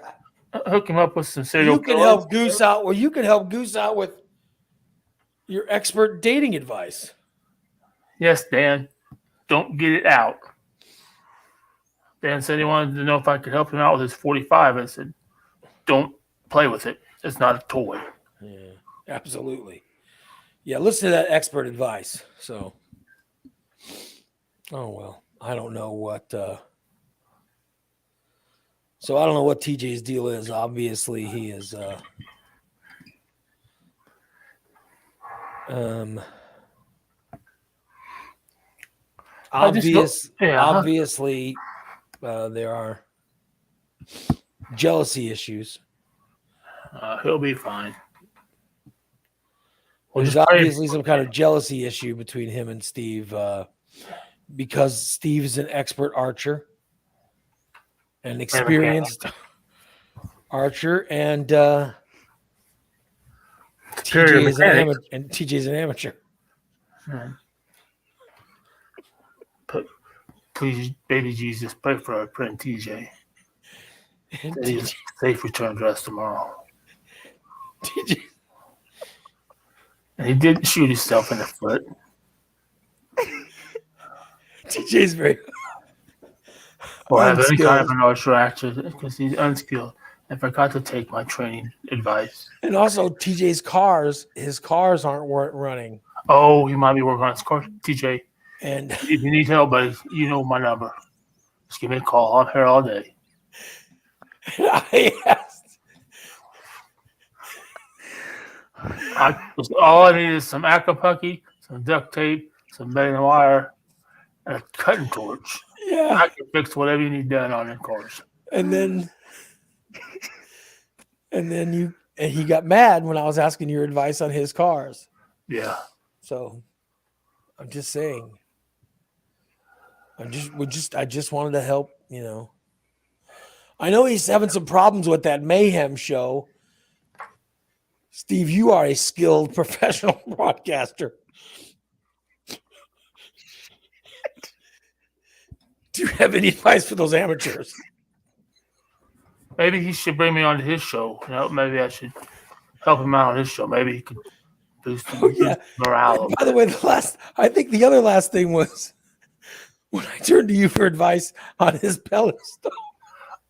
Hook him up with some serial You can killers. help Goose out. Well, you can help Goose out with your expert dating advice. Yes, Dan. Don't get it out. Dan said he wanted to know if I could help him out with his 45. I said, don't play with it. It's not a toy. Yeah, absolutely. Yeah, listen to that expert advice. So, oh well, I don't know what. So I don't know what TJ's deal is. Obviously, he is. Obviously, there are jealousy issues. He'll be fine. There's obviously some kind of jealousy issue between him and Steve because Steve is an expert archer, an experienced archer, and TJ is an amateur. Please, baby Jesus, pray for our friend TJ. That he's safe return to us tomorrow. TJ. And he did shoot himself in the foot. TJ's very Or have any kind of an archer actor because he's unskilled. I forgot to take my training advice. And also TJ's his cars aren't running. Oh, he might be working on his car. TJ, And if you need help, buddy, you know my number. Just give me a call. I'm here all day. I asked. All I need is some acupuncture, some duct tape, some bedding wire, and a cutting torch. Yeah. I can fix whatever you need done on the cars. And then and he got mad when I was asking your advice on his cars. Yeah. So I'm just saying. I just wanted to help, I know he's having some problems with that Mayhem show. Steve, you are a skilled professional broadcaster. Do you have any advice for those amateurs? Maybe he should bring me onto his show. Maybe I should help him out on his show. Maybe he could boost morale. By the way, I think the other last thing was when I turned to you for advice on his pellet stove.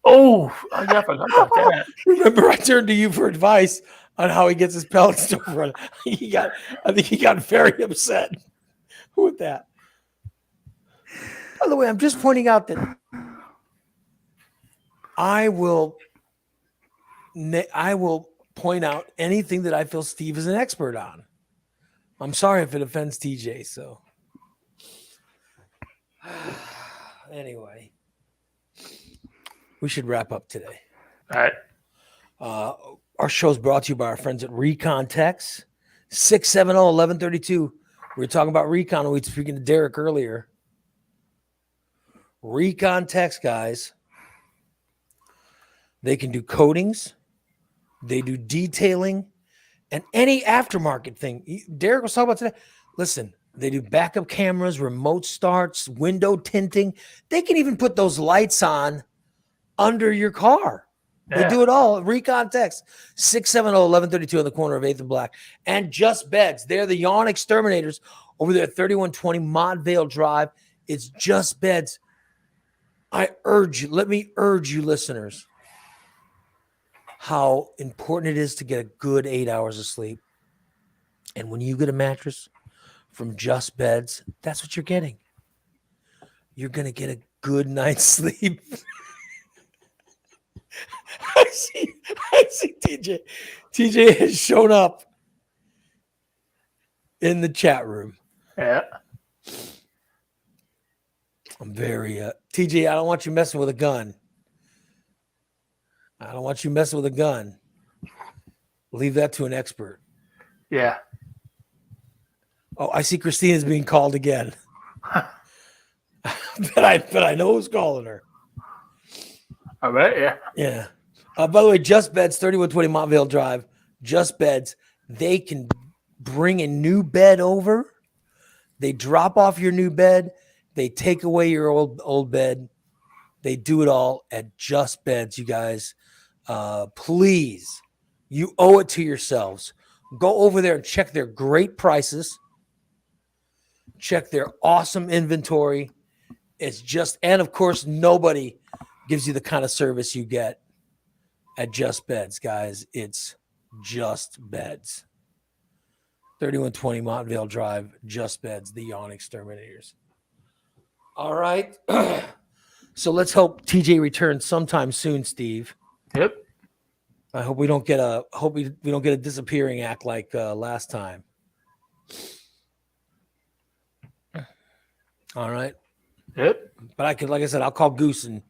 Oh, I forgot about that. Remember, I turned to you for advice on how he gets his pellet stove running. I think he got very upset with that. By the way, I'm just pointing out that I will point out anything that I feel Steve is an expert on. I'm sorry if it offends TJ. So anyway, we should wrap up today. All right. Our show is brought to you by our friends at Recon Techs, 670-1132. We were talking about Recon. We were speaking to Derek earlier. Recon Techs, guys. They can do coatings. They do detailing and any aftermarket thing. Derek was talking about today. Listen, they do backup cameras, remote starts, window tinting. They can even put those lights on under your car. Yeah. They do it all. Recon Techs, 670-1132 on the corner of 8th and Black. And Just Beds. They're the Yawn Exterminators over there at 3120 Montvale Drive. It's Just Beds. Let me urge you listeners how important it is to get a good 8 hours of sleep. And when you get a mattress from Just Beds, that's what you're getting. You're going to get a good night's sleep. I see TJ. TJ has shown up in the chat room. Yeah. I'm very TJ, I don't want you messing with a gun. I don't want you messing with a gun. Leave that to an expert. Yeah. Oh, I see Christina's being called again. but I know who's calling her. All right. Yeah. Yeah. By the way, Just Beds, 3120 Montvale Drive. Just Beds. They can bring a new bed over. They drop off your new bed. They take away your old bed. They do it all at Just Beds, you guys. Please, you owe it to yourselves. Go over there and check their great prices. Check their awesome inventory. And of course, nobody gives you the kind of service you get at Just Beds, guys. It's Just Beds. 3120 Montvale Drive, Just Beds, the Yawn Exterminators. All right. So let's hope TJ returns sometime soon, Steve. Yep. I hope we don't get a disappearing act like last time. All right. Yep. But like I said, I'll call Goose and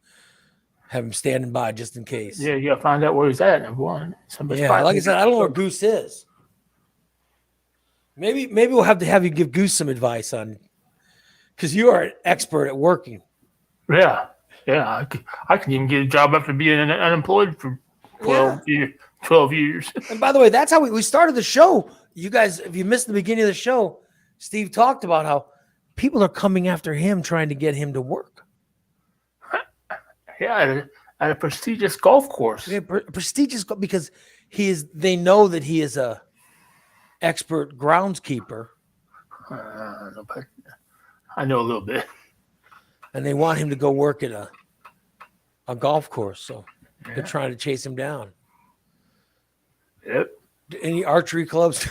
have him standing by just in case. Yeah, you gotta find out where he's at. Number one. Yeah, like I said, I don't know where Goose is. Maybe we'll have to have you give Goose some advice on, because you are an expert at working. Yeah. Yeah. I can even get a job after being unemployed for 12 years. And by the way, that's how we started the show. You guys, if you missed the beginning of the show, Steve talked about how people are coming after him, trying to get him to work. Yeah, at a prestigious golf course. Yeah, prestigious because they know that he is a expert groundskeeper. I know a little bit. And they want him to go work at a golf course. So they're trying to chase him down. Yep. Any archery clubs?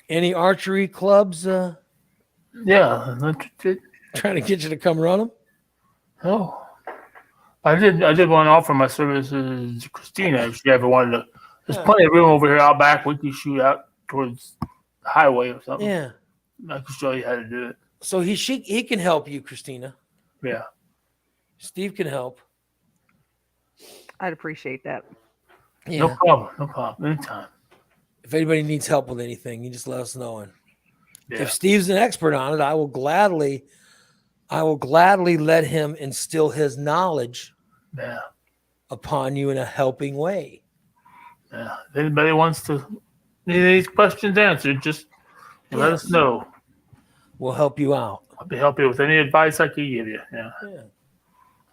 Any archery clubs? Yeah. Trying to get you to come run them? Oh. I did want to offer my services to Christina if she ever wanted to. There's plenty of room over here out back. We could shoot out towards the highway or something. Yeah. I can show you how to do it. So he can help you, Christina. Yeah. Steve can help. I'd appreciate that. Yeah. No problem. No problem. Anytime. If anybody needs help with anything, you just let us know. And Yeah. if Steve's an expert on it, I will gladly let him instill his knowledge Yeah. upon you in a helping way. Yeah. If anybody wants to need these questions answered, just let us Yes. know. We'll help you out. I'll be helping you with any advice I can give you. Yeah. Yeah.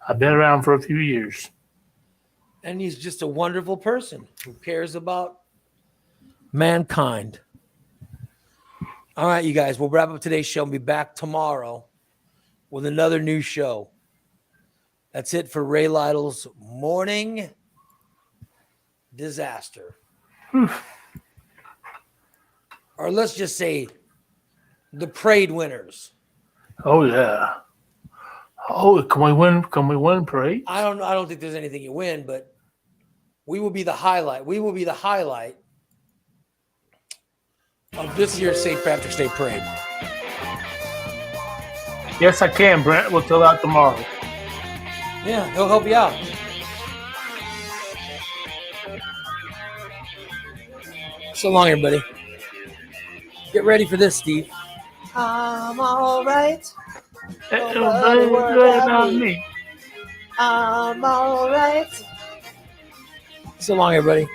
I've been around for a few years. And he's just a wonderful person who cares about mankind. All right, you guys, we'll wrap up today's show and be back tomorrow with another new show. That's it for Ray Lytle's Morning Disaster. Or let's just say the parade winners. Oh yeah. Oh, can we win? Can we win parade? I don't know. I don't think there's anything you win, but we will be the highlight. We will be the highlight of this year's St. Patrick's Day parade. Yes, I can, Brent. We'll fill out tomorrow. Yeah, he'll help you out. So long, everybody. Get ready for this, Steve. I'm all right. Everybody worry about me. I'm all right. So long, everybody.